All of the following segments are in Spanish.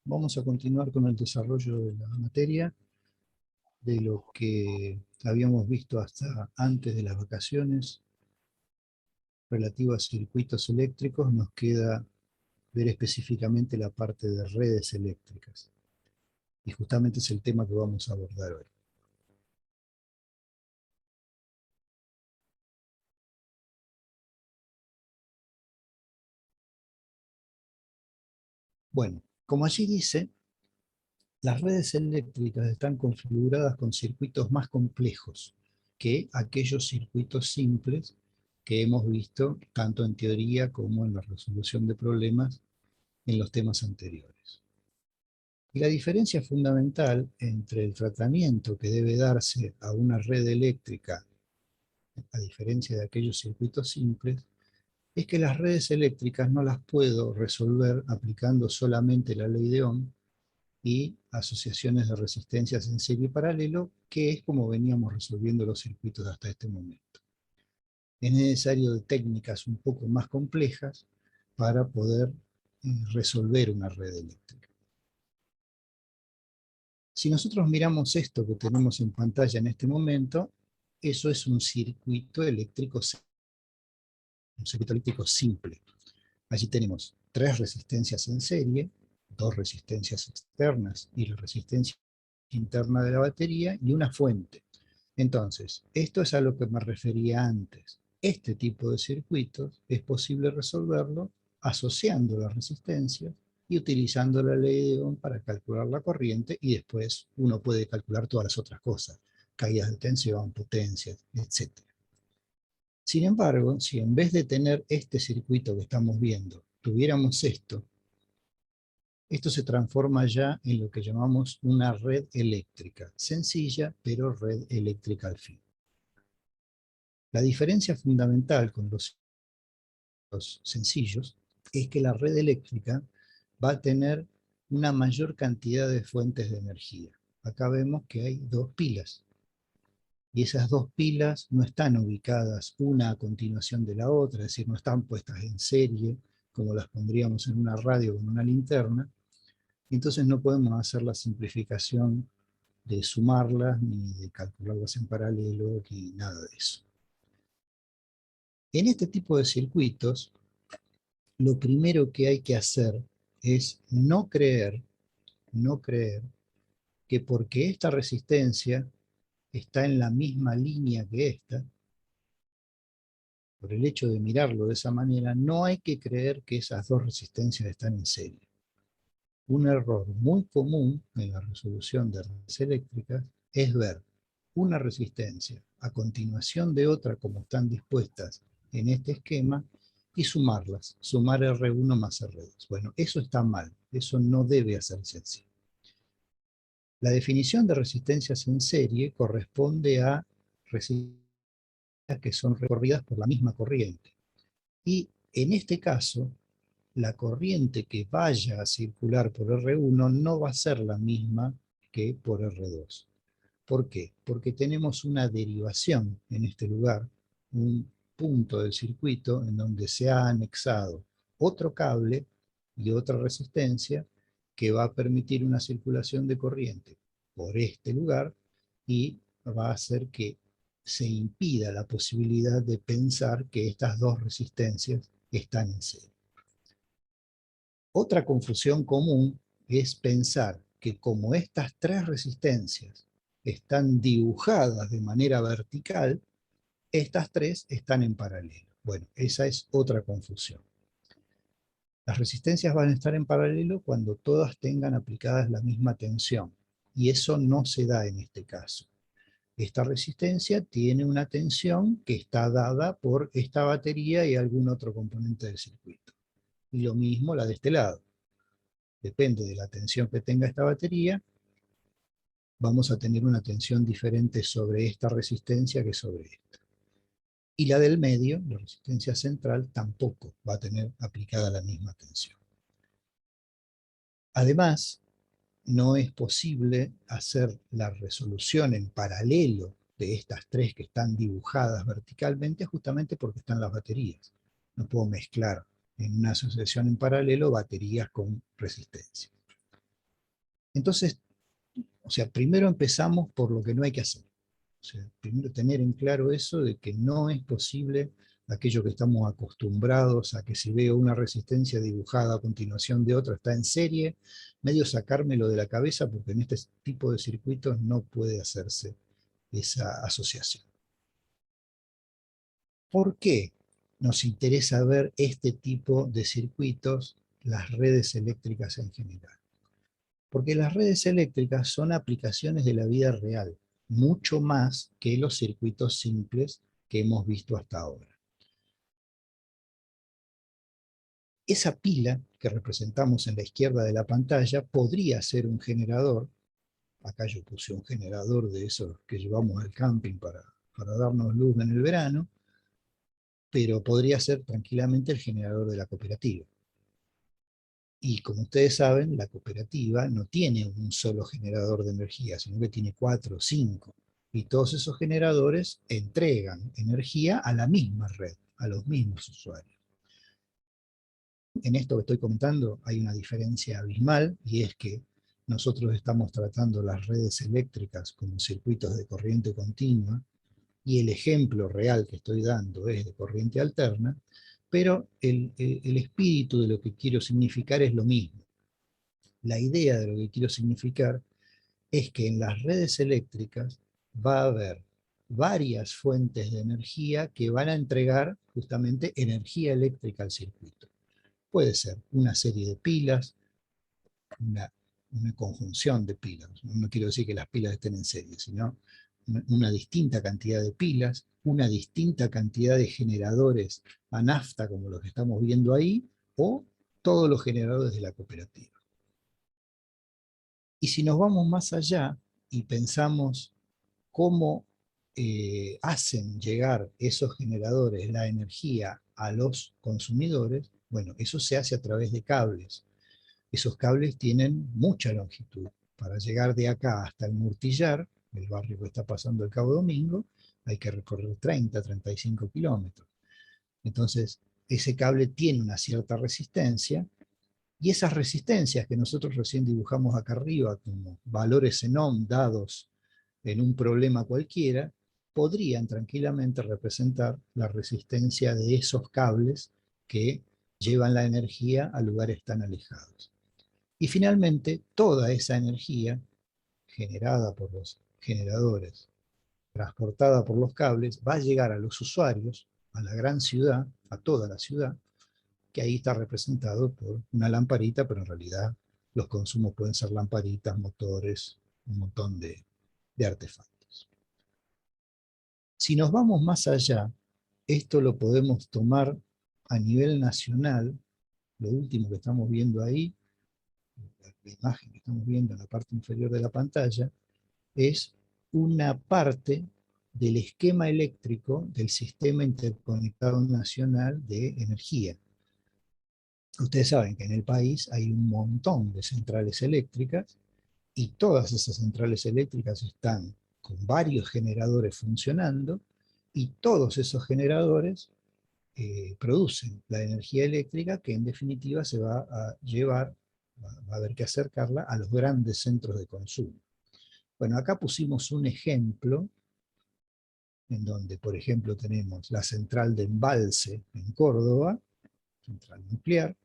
vamos a continuar con el desarrollo de la materia, de lo que habíamos visto hasta antes de las vacaciones, relativo a circuitos eléctricos. Nos queda ver específicamente la parte de redes eléctricas. Y justamente es el tema que vamos a abordar hoy. Bueno, como allí dice, las redes eléctricas están configuradas con circuitos más complejos que aquellos circuitos simples que hemos visto tanto en teoría como en la resolución de problemas en los temas anteriores. Y la diferencia fundamental entre el tratamiento que debe darse a una red eléctrica, a diferencia de aquellos circuitos simples, es que las redes eléctricas no las puedo resolver aplicando solamente la ley de Ohm y asociaciones de resistencias en serie y paralelo, que es como veníamos resolviendo los circuitos hasta este momento. Es necesario de técnicas un poco más complejas para poder resolver una red eléctrica. Si nosotros miramos esto que tenemos en pantalla en este momento, eso es un circuito eléctrico simple. Allí tenemos 3 resistencias en serie, 2 resistencias externas y la resistencia interna de la batería y una fuente. Entonces, esto es a lo que me refería antes. Este tipo de circuitos es posible resolverlo asociando las resistencias y utilizando la ley de Ohm para calcular la corriente, y después uno puede calcular todas las otras cosas, caídas de tensión, potencias, etc. Sin embargo, si en vez de tener este circuito que estamos viendo, tuviéramos esto se transforma ya en lo que llamamos una red eléctrica, sencilla, pero red eléctrica al fin. La diferencia fundamental con los sencillos es que la red eléctrica va a tener una mayor cantidad de fuentes de energía. Acá vemos que hay 2 pilas, y esas 2 pilas no están ubicadas una a continuación de la otra, es decir, no están puestas en serie, como las pondríamos en una radio con una linterna. Entonces no podemos hacer la simplificación de sumarlas, ni de calcularlas en paralelo, ni nada de eso. En este tipo de circuitos, lo primero que hay que hacer es no creer que porque esta resistencia está en la misma línea que esta, por el hecho de mirarlo de esa manera, no hay que creer que esas 2 resistencias están en serie. Un error muy común en la resolución de redes eléctricas es ver una resistencia a continuación de otra como están dispuestas en este esquema y sumarlas, sumar R1 más R2. Bueno, eso está mal, eso no debe hacerse así. La definición de resistencias en serie corresponde a resistencias que son recorridas por la misma corriente. Y en este caso, la corriente que vaya a circular por R1 no va a ser la misma que por R2. ¿Por qué? Porque tenemos una derivación en este lugar, un punto del circuito en donde se ha anexado otro cable y otra resistencia que va a permitir una circulación de corriente por este lugar, y va a hacer que se impida la posibilidad de pensar que estas 2 resistencias están en serie. Otra confusión común es pensar que como estas 3 resistencias están dibujadas de manera vertical, estas 3 están en paralelo. Bueno, esa es otra confusión. Las resistencias van a estar en paralelo cuando todas tengan aplicadas la misma tensión, y eso no se da en este caso. Esta resistencia tiene una tensión que está dada por esta batería y algún otro componente del circuito. Y lo mismo la de este lado. Depende de la tensión que tenga esta batería, vamos a tener una tensión diferente sobre esta resistencia que sobre esta. Y la del medio, la resistencia central, tampoco va a tener aplicada la misma tensión. Además, no es posible hacer la resolución en paralelo de estas 3 que están dibujadas verticalmente, justamente porque están las baterías. No puedo mezclar en una asociación en paralelo baterías con resistencia. Entonces, o sea, primero empezamos por lo que no hay que hacer. O sea, primero tener en claro eso de que no es posible aquello que estamos acostumbrados a que si veo una resistencia dibujada a continuación de otra está en serie, medio sacármelo de la cabeza porque en este tipo de circuitos no puede hacerse esa asociación. ¿Por qué nos interesa ver este tipo de circuitos, las redes eléctricas en general? Porque las redes eléctricas son aplicaciones de la vida real, mucho más que los circuitos simples que hemos visto hasta ahora. Esa pila que representamos en la izquierda de la pantalla podría ser un generador. Acá yo puse un generador de esos que llevamos al camping para darnos luz en el verano, pero podría ser tranquilamente el generador de la cooperativa. Y como ustedes saben, la cooperativa no tiene un solo generador de energía, sino que tiene 4 o 5. Y todos esos generadores entregan energía a la misma red, a los mismos usuarios. En esto que estoy comentando hay una diferencia abismal, y es que nosotros estamos tratando las redes eléctricas como circuitos de corriente continua, y el ejemplo real que estoy dando es de corriente alterna, pero el espíritu de lo que quiero significar es lo mismo. La idea de lo que quiero significar es que en las redes eléctricas va a haber varias fuentes de energía que van a entregar justamente energía eléctrica al circuito. Puede ser una serie de pilas, una, una conjunción de pilas. No quiero decir que las pilas estén en serie, sino una distinta cantidad de pilas, una distinta cantidad de generadores a nafta como los que estamos viendo ahí, o todos los generadores de la cooperativa. Y si nos vamos más allá y pensamos cómo hacen llegar esos generadores la energía a los consumidores, bueno, eso se hace a través de cables. Esos cables tienen mucha longitud. Para llegar de acá hasta el Murtillar, el barrio que está pasando el Cabo Domingo, hay que recorrer 30, 35 kilómetros. Entonces, ese cable tiene una cierta resistencia, y esas resistencias que nosotros recién dibujamos acá arriba como valores en ohm dados en un problema cualquiera, podrían tranquilamente representar la resistencia de esos cables que llevan la energía a lugares tan alejados. Y finalmente, toda esa energía generada por los generadores, transportada por los cables, va a llegar a los usuarios, a la gran ciudad, a toda la ciudad, que ahí está representado por una lamparita, pero en realidad los consumos pueden ser lamparitas, motores, un montón de artefactos. Si nos vamos más allá, esto lo podemos tomar a nivel nacional. Lo último que estamos viendo ahí, la imagen que estamos viendo en la parte inferior de la pantalla, es una parte del esquema eléctrico del Sistema Interconectado Nacional de Energía. Ustedes saben que en el país hay un montón de centrales eléctricas, y todas esas centrales eléctricas están con varios generadores funcionando, y todos esos generadores producen la energía eléctrica que en definitiva se va a llevar, va a haber que acercarla a los grandes centros de consumo. Bueno, acá pusimos un ejemplo en donde, por ejemplo, tenemos la central de Embalse en Córdoba, central nuclear,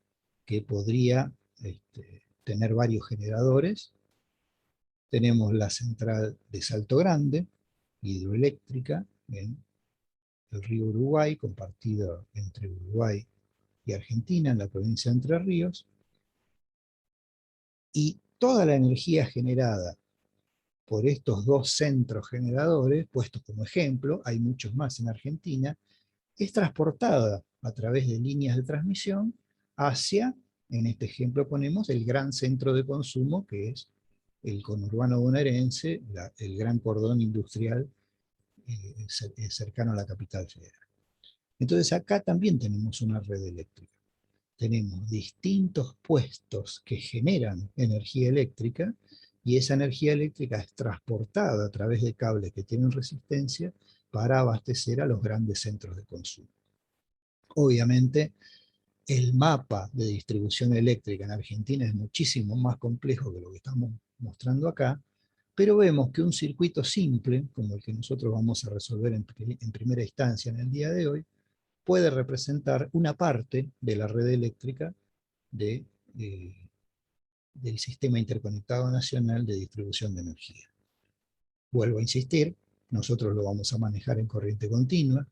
que podría tener varios generadores. Tenemos la central de Salto Grande, hidroeléctrica, en el río Uruguay, compartida entre Uruguay y Argentina, en la provincia de Entre Ríos. Y toda la energía generada por estos dos centros generadores, puestos como ejemplo, hay muchos más en Argentina, es transportada a través de líneas de transmisión hacia, en este ejemplo ponemos, el gran centro de consumo, que es el conurbano bonaerense, el gran cordón industrial cercano a la capital federal. Entonces acá también tenemos una red eléctrica. Tenemos distintos puestos que generan energía eléctrica, y esa energía eléctrica es transportada a través de cables que tienen resistencia para abastecer a los grandes centros de consumo. Obviamente, el mapa de distribución eléctrica en Argentina es muchísimo más complejo que lo que estamos mostrando acá, pero vemos que un circuito simple, como el que nosotros vamos a resolver en primera instancia en el día de hoy, puede representar una parte de la red eléctrica de, del Sistema Interconectado Nacional de Distribución de Energía. Vuelvo a insistir, nosotros lo vamos a manejar en corriente continua.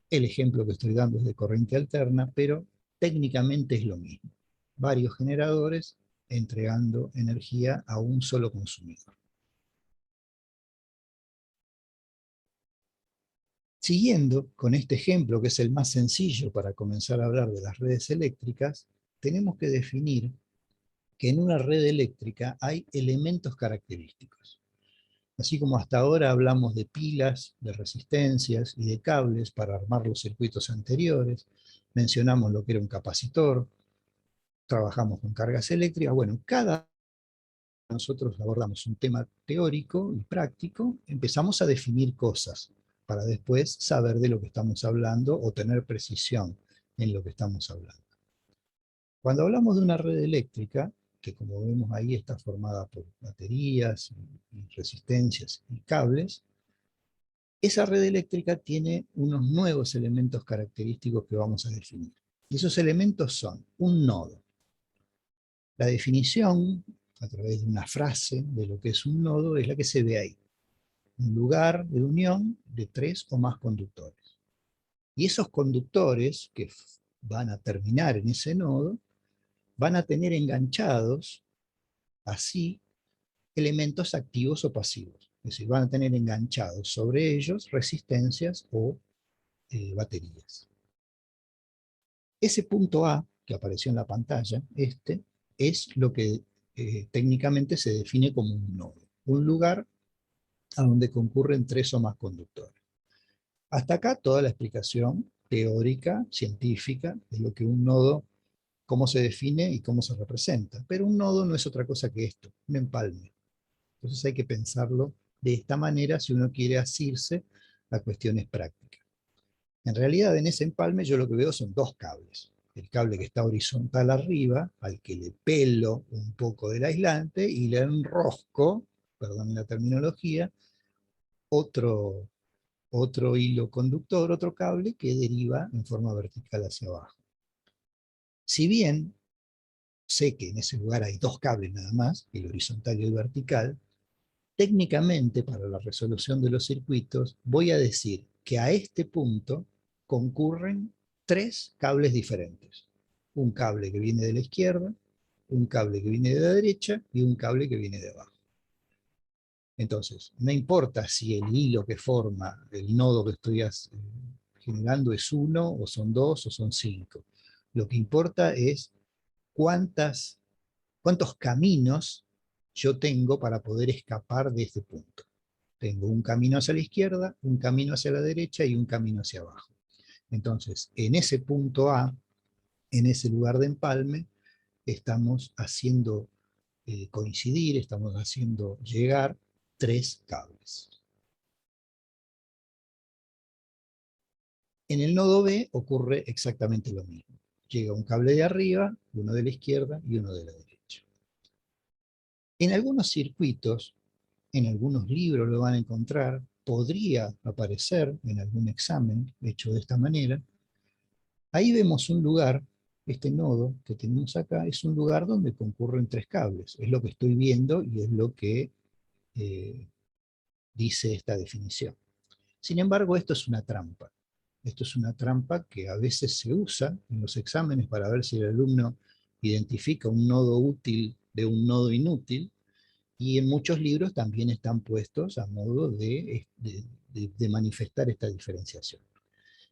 El ejemplo que estoy dando es de corriente alterna, pero técnicamente es lo mismo. Varios generadores entregando energía a un solo consumidor. Siguiendo con este ejemplo, que es el más sencillo para comenzar a hablar de las redes eléctricas, tenemos que definir que en una red eléctrica hay elementos característicos. Así como hasta ahora hablamos de pilas, de resistencias y de cables para armar los circuitos anteriores, mencionamos lo que era un capacitor, trabajamos con cargas eléctricas, bueno, cada nosotros abordamos un tema teórico y práctico, empezamos a definir cosas para después saber de lo que estamos hablando o tener precisión en lo que estamos hablando. Cuando hablamos de una red eléctrica, que como vemos ahí está formada por baterías y resistencias y cables, esa red eléctrica tiene unos nuevos elementos característicos que vamos a definir. Y esos elementos son un nodo. La definición, a través de una frase de lo que es un nodo, es la que se ve ahí. Un lugar de unión de 3 o más conductores. Y esos conductores que van a terminar en ese nodo, van a tener enganchados, así, elementos activos o pasivos. Es decir, van a tener enganchados sobre ellos resistencias o baterías. Ese punto A, que apareció en la pantalla, este, es lo que técnicamente se define como un nodo. Un lugar a donde concurren 3 o más conductores. Hasta acá toda la explicación teórica, científica, de lo que un nodo, cómo se define y cómo se representa. Pero un nodo no es otra cosa que esto, un empalme. Entonces hay que pensarlo de esta manera si uno quiere asirse a cuestiones prácticas. En realidad en ese empalme yo lo que veo son dos cables. El cable que está horizontal arriba, al que le pelo un poco del aislante y le enrosco, perdón la terminología, otro hilo conductor, otro cable que deriva en forma vertical hacia abajo. Si bien sé que en ese lugar hay dos cables nada más, el horizontal y el vertical, técnicamente para la resolución de los circuitos voy a decir que a este punto concurren 3 cables diferentes. Un cable que viene de la izquierda, un cable que viene de la derecha y un cable que viene de abajo. Entonces, no importa si el hilo que forma el nodo que estoy generando es 1, o son 2, o son 5. Lo que importa es cuántos caminos yo tengo para poder escapar de este punto. Tengo un camino hacia la izquierda, un camino hacia la derecha y un camino hacia abajo. Entonces, en ese punto A, en ese lugar de empalme, estamos haciendo coincidir, estamos haciendo llegar 3 cables. En el nodo B ocurre exactamente lo mismo. Llega un cable de arriba, uno de la izquierda y uno de la derecha. En algunos circuitos, en algunos libros lo van a encontrar, podría aparecer en algún examen hecho de esta manera. Ahí vemos un lugar, este nodo que tenemos acá, es un lugar donde concurren 3 cables. Es lo que estoy viendo y es lo que dice esta definición. Sin embargo, esto es una trampa. Esto es una trampa que a veces se usa en los exámenes para ver si el alumno identifica un nodo útil de un nodo inútil, y en muchos libros también están puestos a modo de manifestar esta diferenciación.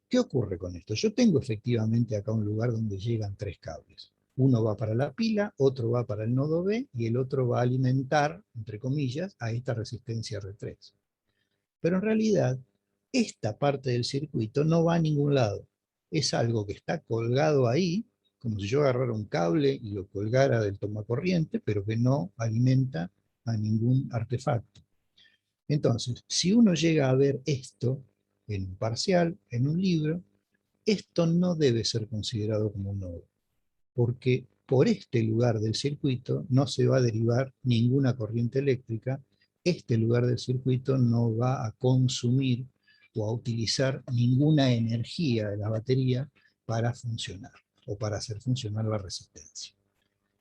¿Qué ocurre con esto? Yo tengo efectivamente acá un lugar donde llegan 3 cables. Uno va para la pila, otro va para el nodo B y el otro va a alimentar, entre comillas, a esta resistencia R3. Pero en realidad, esta parte del circuito no va a ningún lado. Es algo que está colgado ahí, como si yo agarrara un cable y lo colgara del tomacorriente, pero que no alimenta a ningún artefacto. Entonces, si uno llega a ver esto en un parcial, en un libro, esto no debe ser considerado como un nodo, porque por este lugar del circuito no se va a derivar ninguna corriente eléctrica, este lugar del circuito no va a consumir o a utilizar ninguna energía de la batería para funcionar o para hacer funcionar la resistencia.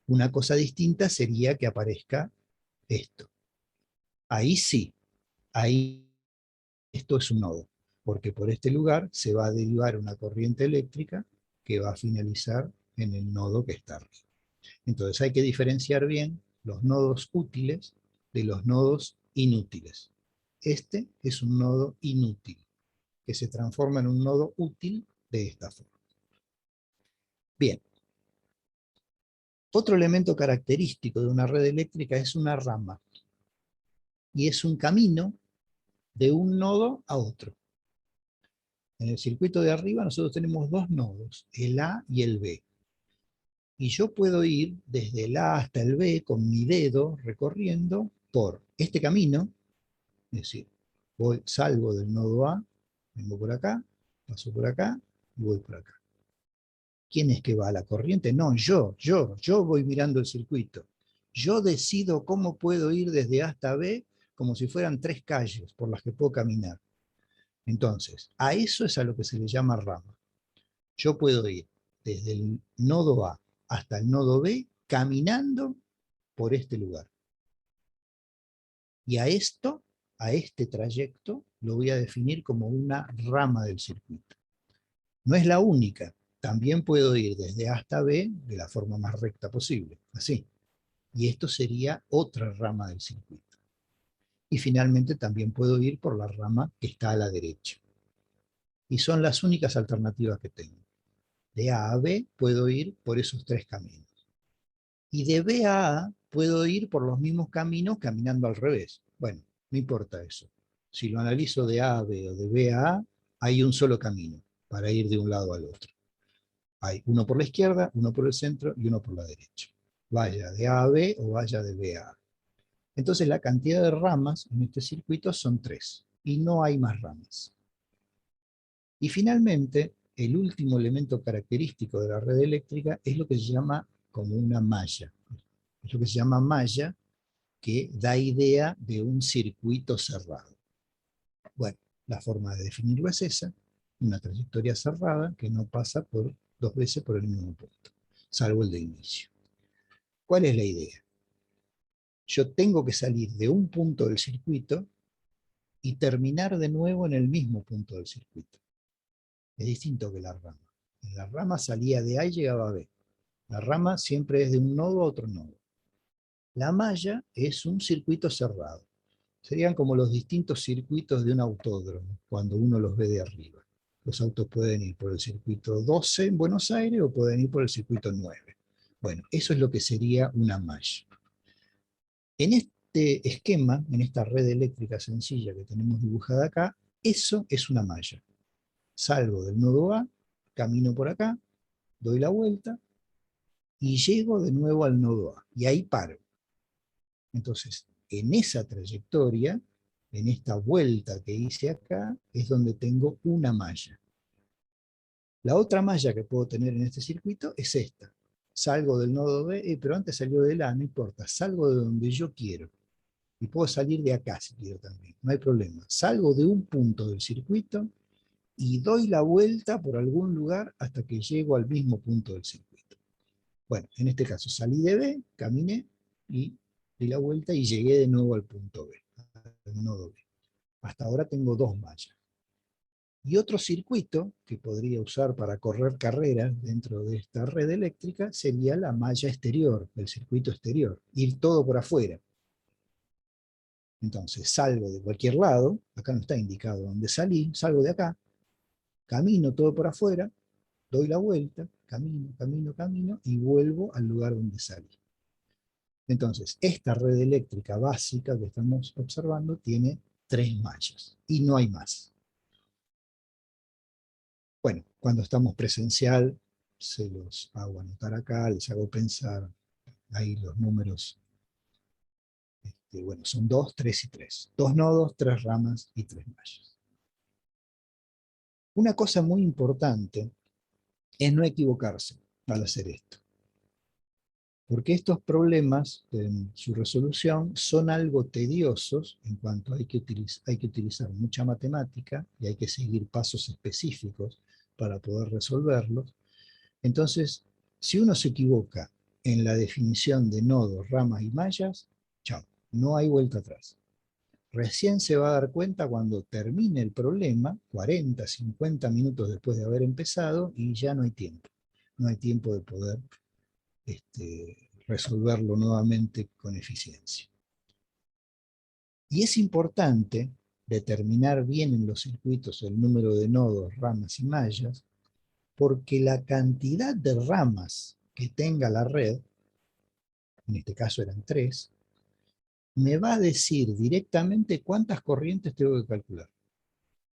Una cosa distinta sería que aparezca esto. Ahí sí, ahí esto es un nodo, porque por este lugar se va a derivar una corriente eléctrica que va a finalizar en el nodo que está arriba. Entonces hay que diferenciar bien los nodos útiles de los nodos inútiles. Este es un nodo inútil, que se transforma en un nodo útil de esta forma. Bien. Otro elemento característico de una red eléctrica es una rama, y es un camino de un nodo a otro. En el circuito de arriba nosotros tenemos dos nodos, el A y el B. Y yo puedo ir desde el A hasta el B con mi dedo recorriendo por este camino, es decir, salgo del nodo A, vengo por acá, paso por acá y voy por acá. ¿Quién es que va a la corriente? No, yo voy mirando el circuito. Yo decido cómo puedo ir desde A hasta B como si fueran 3 calles por las que puedo caminar. Entonces, a eso es a lo que se le llama rama. Yo puedo ir desde el nodo A hasta el nodo B caminando por este lugar. Y a este trayecto, lo voy a definir como una rama del circuito. No es la única. También puedo ir desde A hasta B de la forma más recta posible, así. Y esto sería otra rama del circuito. Y finalmente también puedo ir por la rama que está a la derecha. Y son las únicas alternativas que tengo. De A a B puedo ir por esos 3 caminos. Y de B a A puedo ir por los mismos caminos caminando al revés. Bueno, no importa eso. Si lo analizo de A a B o de B a A, hay un solo camino para ir de un lado al otro. Hay uno por la izquierda, uno por el centro y uno por la derecha. Vaya de A a B o vaya de B a A. Entonces la cantidad de ramas en este circuito son 3 y no hay más ramas. Y finalmente, el último elemento característico de la red eléctrica es lo que se llama como una malla. Es lo que se llama malla, que da idea de un circuito cerrado. Bueno, la forma de definirlo es esa, una trayectoria cerrada que no pasa por 2 veces por el mismo punto, salvo el de inicio. ¿Cuál es la idea? Yo tengo que salir de un punto del circuito y terminar de nuevo en el mismo punto del circuito. Es distinto que la rama. En la rama salía de A y llegaba a B. La rama siempre es de un nodo a otro nodo. La malla es un circuito cerrado. Serían como los distintos circuitos de un autódromo, cuando uno los ve de arriba. Los autos pueden ir por el circuito 12 en Buenos Aires o pueden ir por el circuito 9. Bueno, eso es lo que sería una malla. En este esquema, en esta red eléctrica sencilla que tenemos dibujada acá, eso es una malla. Salgo del nodo A, camino por acá, doy la vuelta y llego de nuevo al nodo A. Y ahí paro. Entonces, en esa trayectoria, en esta vuelta que hice acá, es donde tengo una malla. La otra malla que puedo tener en este circuito es esta. Salgo del nodo B, pero antes salió del A, no importa, salgo de donde yo quiero. Y puedo salir de acá si quiero también, no hay problema. Salgo de un punto del circuito y doy la vuelta por algún lugar hasta que llego al mismo punto del circuito. Bueno, en este caso salí de B, caminé y di la vuelta y llegué de nuevo al punto B, al nodo B. Hasta ahora tengo 2 mallas. Y otro circuito que podría usar para correr carreras dentro de esta red eléctrica sería la malla exterior, el circuito exterior, ir todo por afuera. Entonces salgo de cualquier lado, acá no está indicado dónde salí, salgo de acá, camino todo por afuera, doy la vuelta, camino y vuelvo al lugar donde salí. Entonces, esta red eléctrica básica que estamos observando tiene 3 mallas y no hay más. Bueno, cuando estamos presencial, se los hago anotar acá, les hago pensar, ahí los números, bueno, son 2, 3 y 3. 2 nodos, 3 ramas y 3 mallas. Una cosa muy importante es no equivocarse al hacer esto. Porque estos problemas en su resolución son algo tediosos en cuanto hay que utilizar mucha matemática y hay que seguir pasos específicos para poder resolverlos. Entonces, si uno se equivoca en la definición de nodos, ramas y mallas, chao, no hay vuelta atrás. Recién se va a dar cuenta cuando termine el problema, 40, 50 minutos después de haber empezado, y ya no hay tiempo. No hay tiempo de poder resolverlo nuevamente con eficiencia. Y es importante determinar bien en los circuitos el número de nodos, ramas y mallas, porque la cantidad de ramas que tenga la red, en este caso eran 3, me va a decir directamente cuántas corrientes tengo que calcular.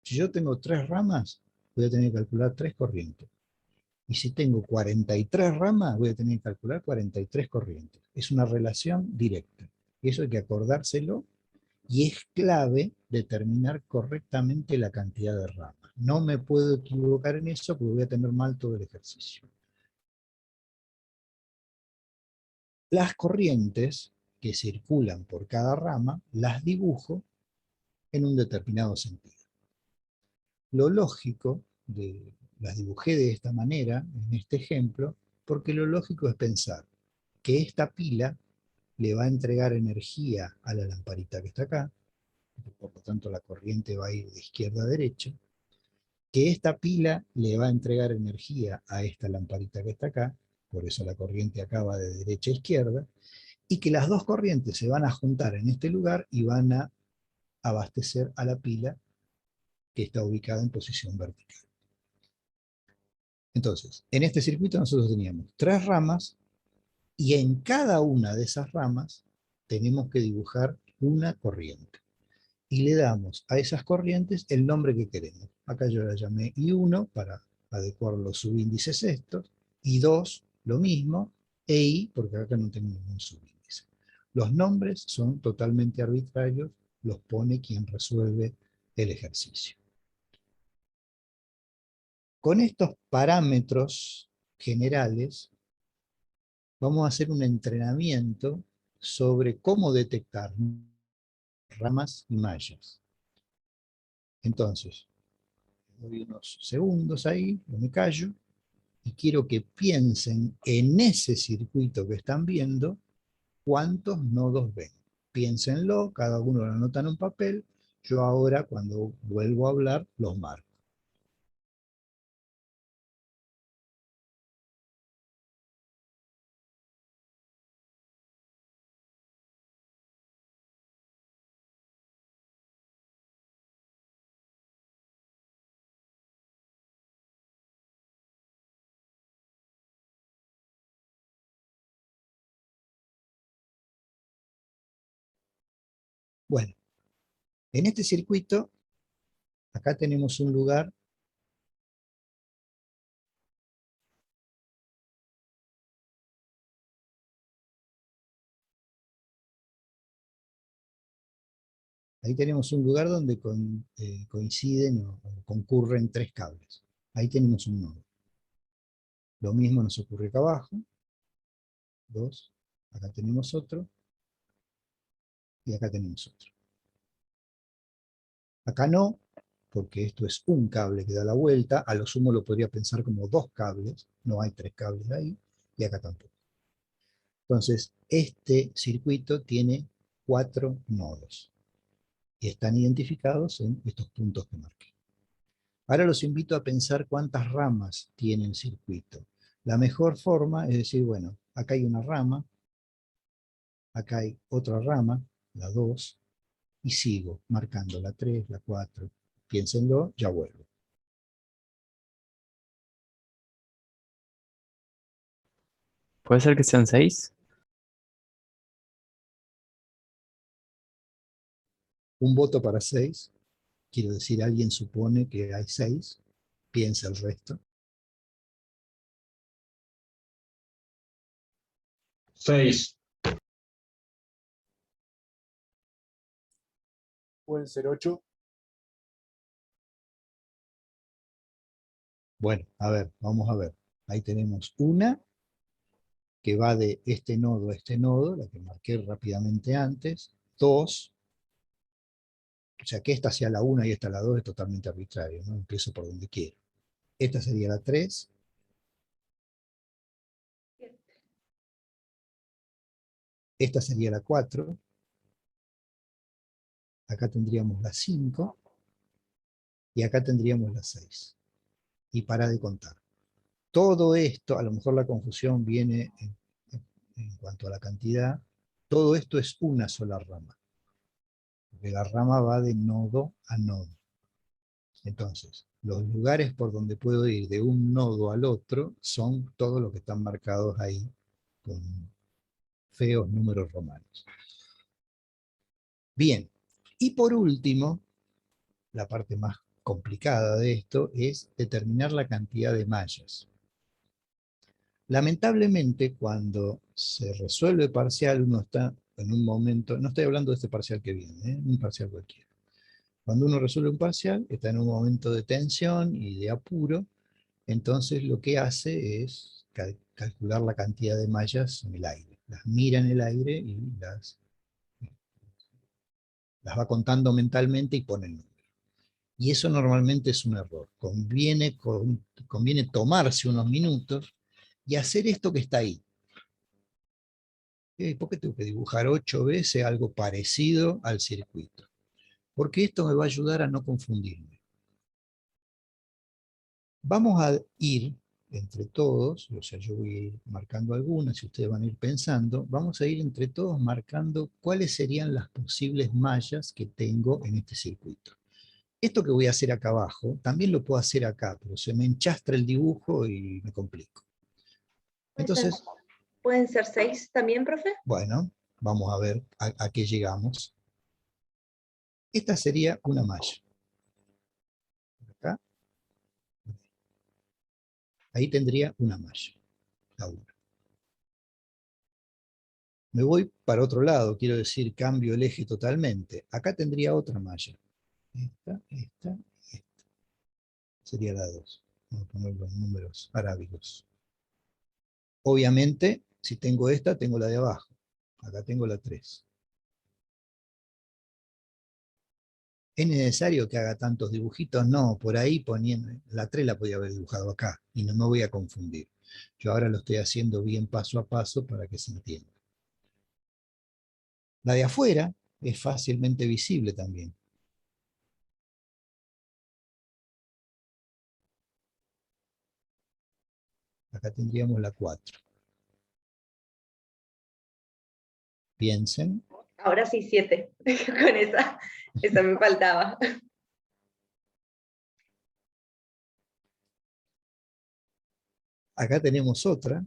Si yo tengo 3 ramas, voy a tener que calcular 3 corrientes. Y si tengo 43 ramas, voy a tener que calcular 43 corrientes. Es una relación directa. Y eso hay que acordárselo, y es clave determinar correctamente la cantidad de ramas. No me puedo equivocar en eso porque voy a tener mal todo el ejercicio. Las corrientes que circulan por cada rama las dibujo en un determinado sentido. Lo lógico, las dibujé de esta manera, en este ejemplo, porque lo lógico es pensar que esta pila le va a entregar energía a la lamparita que está acá, por lo tanto la corriente va a ir de izquierda a derecha, que esta pila le va a entregar energía a esta lamparita que está acá, por eso la corriente acá va de derecha a izquierda, y que las dos corrientes se van a juntar en este lugar y van a abastecer a la pila que está ubicada en posición vertical. Entonces, en este circuito nosotros teníamos 3 ramas, y en cada una de esas ramas tenemos que dibujar una corriente. Y le damos a esas corrientes el nombre que queremos. Acá yo la llamé I1 para adecuar los subíndices estos, I2 lo mismo, e I porque acá no tengo ningún subíndice. Los nombres son totalmente arbitrarios, los pone quien resuelve el ejercicio. Con estos parámetros generales vamos a hacer un entrenamiento sobre cómo detectar ramas y mallas. Entonces, doy unos segundos ahí, yo me callo, y quiero que piensen en ese circuito que están viendo, cuántos nodos ven. Piénsenlo, cada uno lo anota en un papel, yo ahora cuando vuelvo a hablar los marco. Bueno, en este circuito, acá tenemos un lugar, ahí tenemos un lugar donde coinciden o concurren 3 cables. Ahí tenemos un nodo. Lo mismo nos ocurre acá abajo, 2, acá tenemos otro, y acá tenemos otro. Acá no, porque esto es un cable que da la vuelta, a lo sumo lo podría pensar como 2 cables, no hay 3 cables ahí, y acá tampoco. Entonces, este circuito tiene 4 nodos, y están identificados en estos puntos que marqué. Ahora los invito a pensar cuántas ramas tiene el circuito. La mejor forma es decir, bueno, acá hay una rama, acá hay otra rama, la 2, y sigo marcando la 3, la 4. Piénsenlo, ya vuelvo. ¿Puede ser que sean 6? Un voto para 6, quiero decir, alguien supone que hay 6, piensa el resto. 6. Pueden ser 8. Bueno, a ver, vamos a ver. Ahí tenemos una, que va de este nodo a este nodo, la que marqué rápidamente antes, 2, o sea que esta sea la 1 y esta la 2 es totalmente arbitrario, ¿no? Empiezo por donde quiero. Esta sería la 3, esta sería la 4, acá tendríamos la 5, y acá tendríamos la 6. Y para de contar. Todo esto, a lo mejor la confusión viene en cuanto a la cantidad, todo esto es una sola rama, porque la rama va de nodo a nodo. Entonces, los lugares por donde puedo ir de un nodo al otro son todos los que están marcados ahí con feos números romanos. Bien, y por último, la parte más complicada de esto es determinar la cantidad de mallas. Lamentablemente, cuando se resuelve parcial, uno está en un momento, no estoy hablando de este parcial que viene, un parcial cualquiera. Cuando uno resuelve un parcial, está en un momento de tensión y de apuro, entonces lo que hace es calcular la cantidad de mallas en el aire. Las mira en el aire y las va contando mentalmente y pone el número. Y eso normalmente es un error. Conviene tomarse unos minutos y hacer esto que está ahí. ¿Por qué tengo que dibujar 8 veces algo parecido al circuito? Porque esto me va a ayudar a no confundirme. Vamos a ir entre todos, o sea, yo voy a ir marcando algunas y ustedes van a ir pensando, vamos a ir entre todos marcando cuáles serían las posibles mallas que tengo en este circuito. Esto que voy a hacer acá abajo, también lo puedo hacer acá, pero se me enchastra el dibujo y me complico. Entonces, ¿Pueden ser 6 también, profe? bueno, vamos a ver a qué llegamos. Esta sería una malla. Acá. Ahí tendría una malla, la 1. Me voy para otro lado, quiero decir, cambio el eje totalmente. Acá tendría otra malla. Esta y esta. Sería la 2. Vamos a poner los números arábigos. Obviamente, si tengo esta, tengo la de abajo. Acá tengo la 3. ¿Es necesario que haga tantos dibujitos? No, por ahí poniendo, la 3 la podía haber dibujado acá y no me voy a confundir. Yo ahora lo estoy haciendo bien paso a paso para que se entienda. La de afuera es fácilmente visible también. Acá tendríamos la 4. Piensen. Ahora sí, 7. Con esa me faltaba. Acá tenemos otra,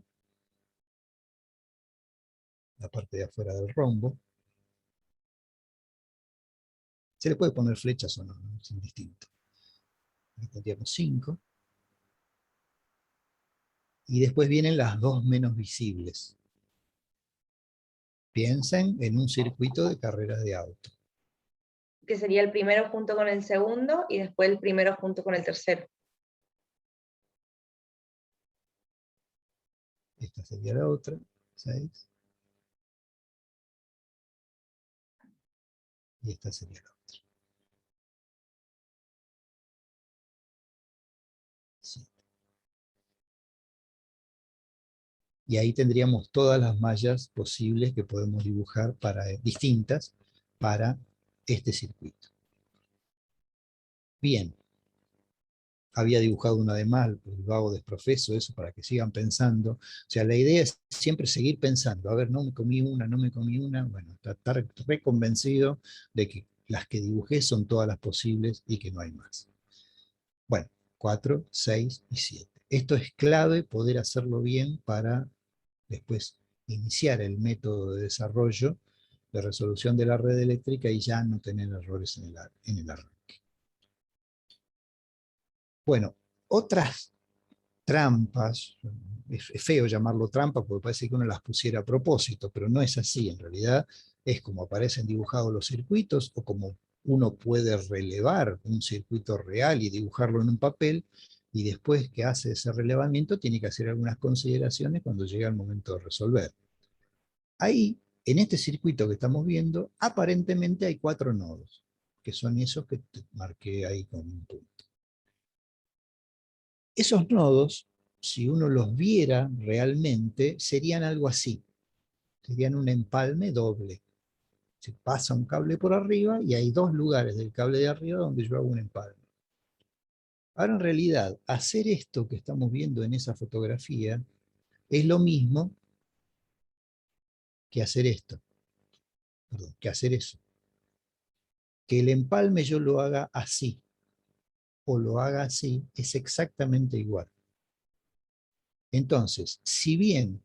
la parte de afuera del rombo. Se le puede poner flechas o no, ¿no? Es indistinto. Aquí tendríamos 5. Y después vienen las dos menos visibles. Piensen en un circuito de carreras de auto. Que sería el primero junto con el segundo y después el primero junto con el tercero. Esta sería la otra, 6. Y esta sería la otra. 7. Y ahí tendríamos todas las mallas posibles que podemos dibujar distintas para este circuito. Bien. Había dibujado una de mal, lo hago desprofeso, eso para que sigan pensando. O sea, la idea es siempre seguir pensando. A ver, no me comí una, no me comí una. Bueno, estar reconvencido de que las que dibujé son todas las posibles y que no hay más. Bueno, 4, 6 y 7. Esto es clave poder hacerlo bien para después iniciar el método de desarrollo de resolución de la red eléctrica y ya no tener errores en el arranque. Bueno, otras trampas, es feo llamarlo trampa porque parece que uno las pusiera a propósito, pero no es así, en realidad es como aparecen dibujados los circuitos o como uno puede relevar un circuito real y dibujarlo en un papel, Y después que hace ese relevamiento, tiene que hacer algunas consideraciones cuando llega el momento de resolver. Ahí, en este circuito que estamos viendo, aparentemente hay 4 nodos, que son esos que te marqué ahí con un punto. Esos nodos, si uno los viera realmente, serían algo así. Serían un empalme doble. Se pasa un cable por arriba y hay 2 lugares del cable de arriba donde yo hago un empalme. Ahora, en realidad, hacer esto que estamos viendo en esa fotografía es lo mismo que hacer esto. Perdón, que hacer eso. Que el empalme yo lo haga así o lo haga así es exactamente igual. Entonces, si bien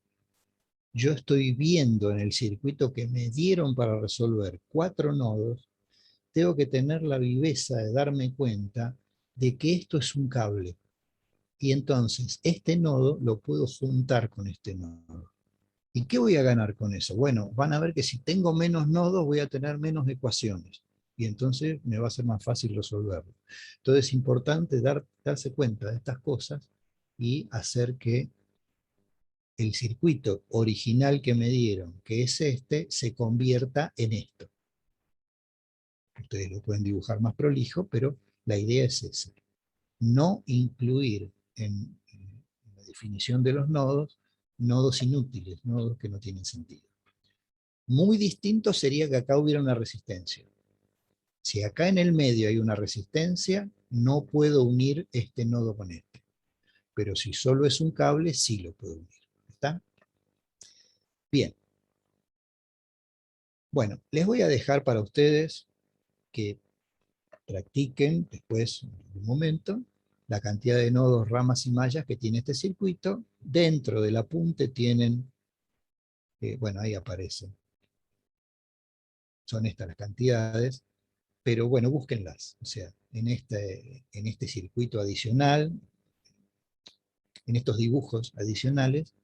yo estoy viendo en el circuito que me dieron para resolver 4 nodos, tengo que tener la viveza de darme cuenta de que esto es un cable. Y entonces este nodo lo puedo juntar con este nodo. ¿Y qué voy a ganar con eso? Bueno, van a ver que si tengo menos nodos voy a tener menos ecuaciones. Y entonces me va a ser más fácil resolverlo. Entonces es importante darse cuenta de estas cosas y hacer que el circuito original que me dieron, que es este, se convierta en esto. Ustedes lo pueden dibujar más prolijo, pero la idea es esa. No incluir en la definición de los nodos, nodos inútiles, nodos que no tienen sentido. Muy distinto sería que acá hubiera una resistencia. Si acá en el medio hay una resistencia, no puedo unir este nodo con este. Pero si solo es un cable, sí lo puedo unir. ¿Está? Bien. Bueno, les voy a dejar para ustedes que practiquen después, en algún momento, la cantidad de nodos, ramas y mallas que tiene este circuito. Dentro del apunte tienen, bueno, ahí aparecen. Son estas las cantidades, pero bueno, búsquenlas. O sea, en este circuito adicional, en estos dibujos adicionales,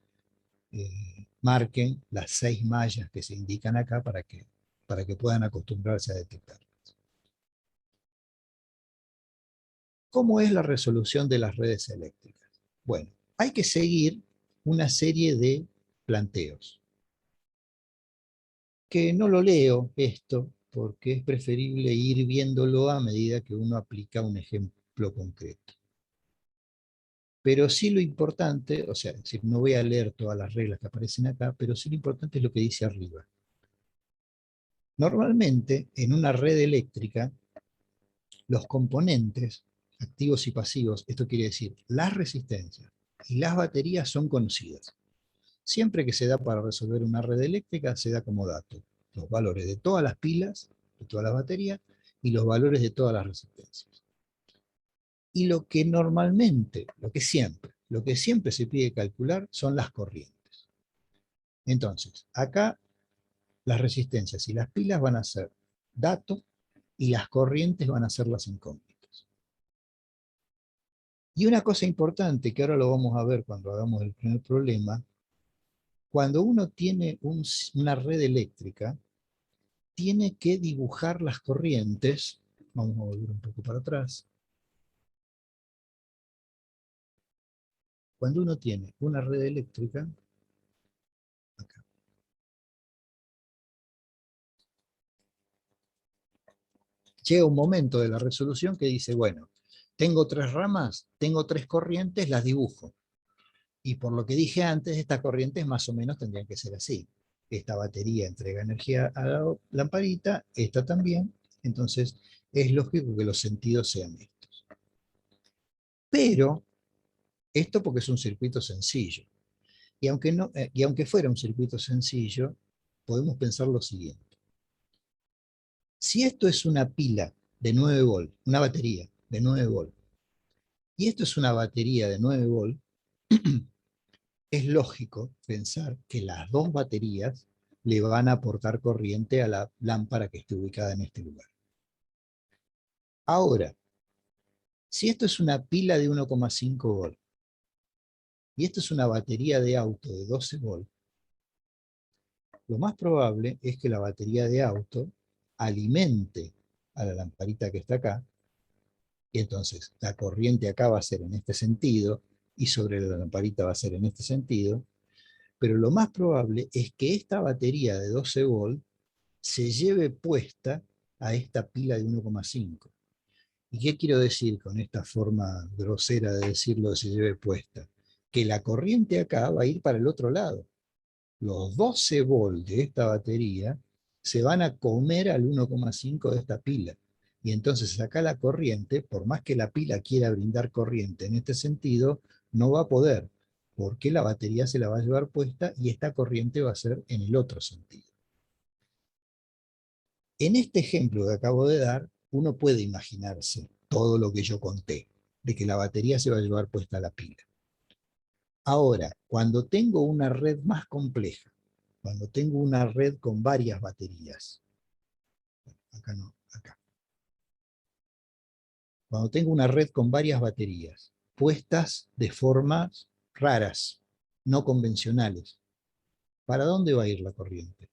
marquen las 6 mallas que se indican acá para que puedan acostumbrarse a detectar. ¿Cómo es la resolución de las redes eléctricas? Bueno, hay que seguir una serie de planteos. Que no lo leo esto, porque es preferible ir viéndolo a medida que uno aplica un ejemplo concreto. Pero sí lo importante, o sea, es decir, no voy a leer todas las reglas que aparecen acá, pero sí lo importante es lo que dice arriba. Normalmente, en una red eléctrica, los componentes activos y pasivos, esto quiere decir, las resistencias y las baterías son conocidas. Siempre que se da para resolver una red eléctrica, se da como dato los valores de todas las pilas, de todas las baterías, y los valores de todas las resistencias. Y lo que normalmente, lo que siempre se pide calcular son las corrientes. Entonces, acá las resistencias y las pilas van a ser datos y las corrientes van a ser las incógnitas. Y una cosa importante, que ahora lo vamos a ver cuando hagamos el primer problema, cuando uno tiene una red eléctrica, tiene que dibujar las corrientes. Vamos a volver un poco para atrás. Cuando uno tiene una red eléctrica, acá, llega un momento de la resolución que dice, bueno, tengo 3 ramas, tengo 3 corrientes, las dibujo. Y por lo que dije antes, estas corrientes más o menos tendrían que ser así. Esta batería entrega energía a la lamparita, esta también, entonces es lógico que los sentidos sean estos. Pero, esto porque es un circuito sencillo. Y aunque fuera un circuito sencillo, podemos pensar lo siguiente. Si esto es una pila de 9 volts, una batería de 9 volts, y esto es una batería de 9 volts, es lógico pensar que las 2 baterías le van a aportar corriente a la lámpara que esté ubicada en este lugar. Ahora, si esto es una pila de 1,5 volts, y esto es una batería de auto de 12 volts, lo más probable es que la batería de auto alimente a la lamparita que está acá, Y entonces la corriente acá va a ser en este sentido, y sobre la lamparita va a ser en este sentido, pero lo más probable es que esta batería de 12 volt se lleve puesta a esta pila de 1,5. ¿Y qué quiero decir con esta forma grosera de decirlo de se lleve puesta? Que la corriente acá va a ir para el otro lado. Los 12 volt de esta batería se van a comer al 1,5 de esta pila. Y entonces acá la corriente, por más que la pila quiera brindar corriente en este sentido, no va a poder, porque la batería se la va a llevar puesta y esta corriente va a ser en el otro sentido. En este ejemplo que acabo de dar, uno puede imaginarse todo lo que yo conté, de que la batería se va a llevar puesta a la pila. Ahora, cuando tengo una red más compleja, cuando tengo una red con varias baterías, acá no, acá. Cuando tengo una red con varias baterías, puestas de formas raras, no convencionales, ¿para dónde va a ir la corriente?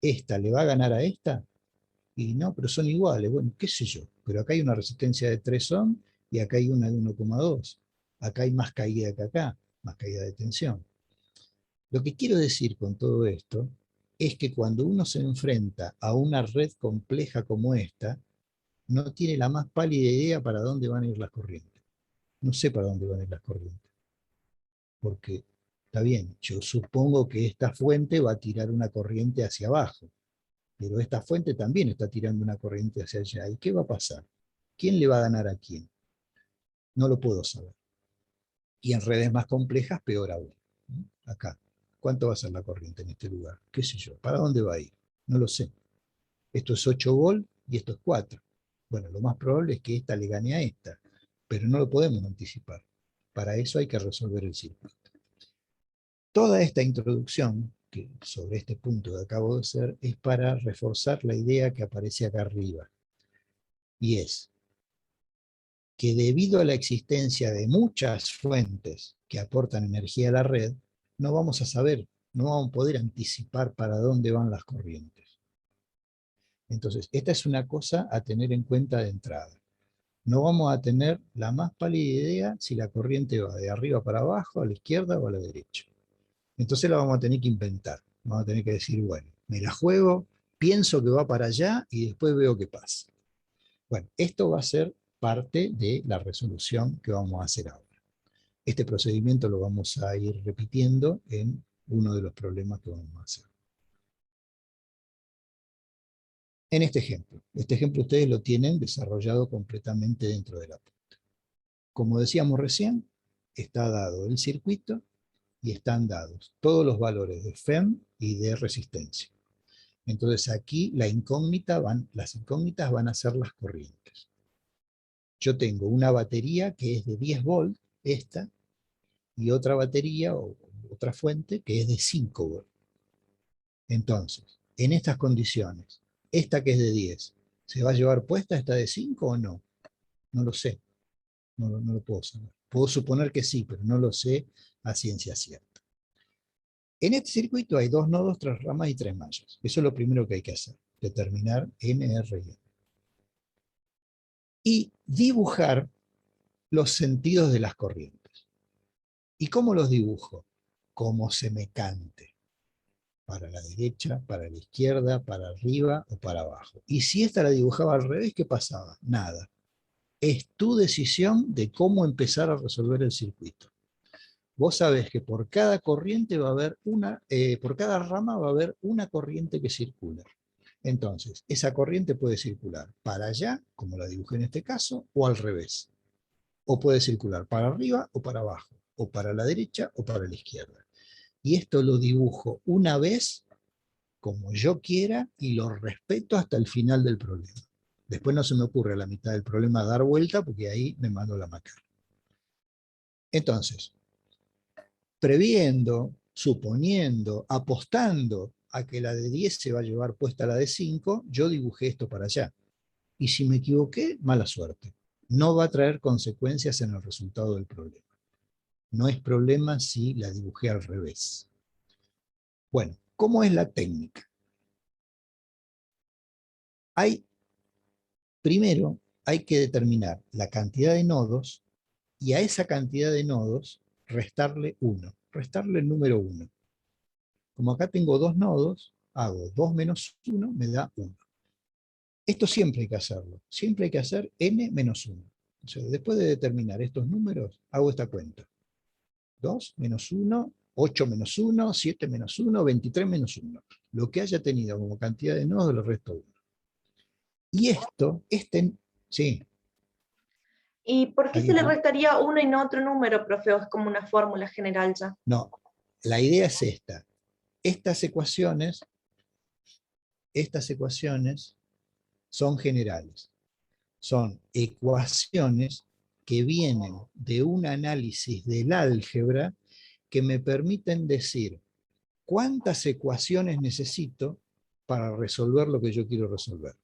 ¿Esta le va a ganar a esta? Y no, pero son iguales, bueno, qué sé yo, pero acá hay una resistencia de 3 ohm y acá hay una de 1,2. Acá hay más caída que acá, más caída de tensión. Lo que quiero decir con todo esto es que cuando uno se enfrenta a una red compleja como esta, no tiene la más pálida idea para dónde van a ir las corrientes. No sé para dónde van a ir las corrientes. Porque, está bien, yo supongo que esta fuente va a tirar una corriente hacia abajo, pero esta fuente también está tirando una corriente hacia allá. ¿Y qué va a pasar? ¿Quién le va a ganar a quién? No lo puedo saber. Y en redes más complejas, peor aún. Acá, ¿cuánto va a ser la corriente en este lugar? ¿Qué sé yo? ¿Para dónde va a ir? No lo sé. Esto es 8 volt y esto es 4. Bueno, lo más probable es que esta le gane a esta, pero no lo podemos anticipar. Para eso hay que resolver el circuito. Toda esta introducción sobre este punto que acabo de hacer es para reforzar la idea que aparece acá arriba. Y es que debido a la existencia de muchas fuentes que aportan energía a la red, no vamos a saber, no vamos a poder anticipar para dónde van las corrientes. Entonces, esta es una cosa a tener en cuenta de entrada. No vamos a tener la más pálida idea si la corriente va de arriba para abajo, a la izquierda o a la derecha. Entonces la vamos a tener que inventar. Vamos a tener que decir, bueno, me la juego, pienso que va para allá y después veo qué pasa. Bueno, esto va a ser parte de la resolución que vamos a hacer ahora. Este procedimiento lo vamos a ir repitiendo en uno de los problemas que vamos a hacer. En este ejemplo ustedes lo tienen desarrollado completamente dentro de la punta. Como decíamos recién, está dado el circuito y están dados todos los valores de FEM y de resistencia. Entonces aquí las incógnitas van a ser las corrientes. Yo tengo una batería que es de 10 volt, esta, y otra batería o otra fuente que es de 5 volt. Entonces, en estas condiciones, esta que es de 10, ¿se va a llevar puesta esta de 5 o no? No lo sé, no lo puedo saber. Puedo suponer que sí, pero no lo sé a ciencia cierta. En este circuito hay 2 nodos, 3 ramas y 3 mallas. Eso es lo primero que hay que hacer, determinar N, R y N. Y dibujar los sentidos de las corrientes. ¿Y cómo los dibujo? Como se me cante. Para la derecha, para la izquierda, para arriba o para abajo. Y si esta la dibujaba al revés, ¿qué pasaba? Nada. Es tu decisión de cómo empezar a resolver el circuito. Vos sabés que por cada corriente va a haber por cada rama va a haber una corriente que circula. Entonces, esa corriente puede circular para allá, como la dibujé en este caso, o al revés. O puede circular para arriba o para abajo, o para la derecha o para la izquierda. Y esto lo dibujo una vez como yo quiera y lo respeto hasta el final del problema. Después no se me ocurre a la mitad del problema dar vuelta porque ahí me mando la macana. Entonces, previendo, suponiendo, apostando a que la de 10 se va a llevar puesta la de 5, yo dibujé esto para allá. Y si me equivoqué, mala suerte. No va a traer consecuencias en el resultado del problema. No es problema si la dibujé al revés. Bueno, ¿cómo es la técnica? Hay, primero, hay que determinar la cantidad de nodos y a esa cantidad de nodos restarle 1, restarle el número 1. Como acá tengo 2 nodos, hago 2 menos 1, me da 1. Esto siempre hay que hacerlo, siempre hay que hacer n menos 1. O sea, después de determinar estos números, hago esta cuenta. 2 menos 1, 8 menos 1, 7 menos 1, 23 menos 1. Lo que haya tenido como cantidad de nodos, lo resto 1. Y esto, sí. ¿Y por qué se ¿Alguien le más? restaría uno y no otro número, profe? ¿O es como una fórmula general ya? No, la idea es esta. Estas ecuaciones son generales. Son ecuaciones que vienen de un análisis del álgebra que me permiten decir cuántas ecuaciones necesito para resolver lo que yo quiero resolver.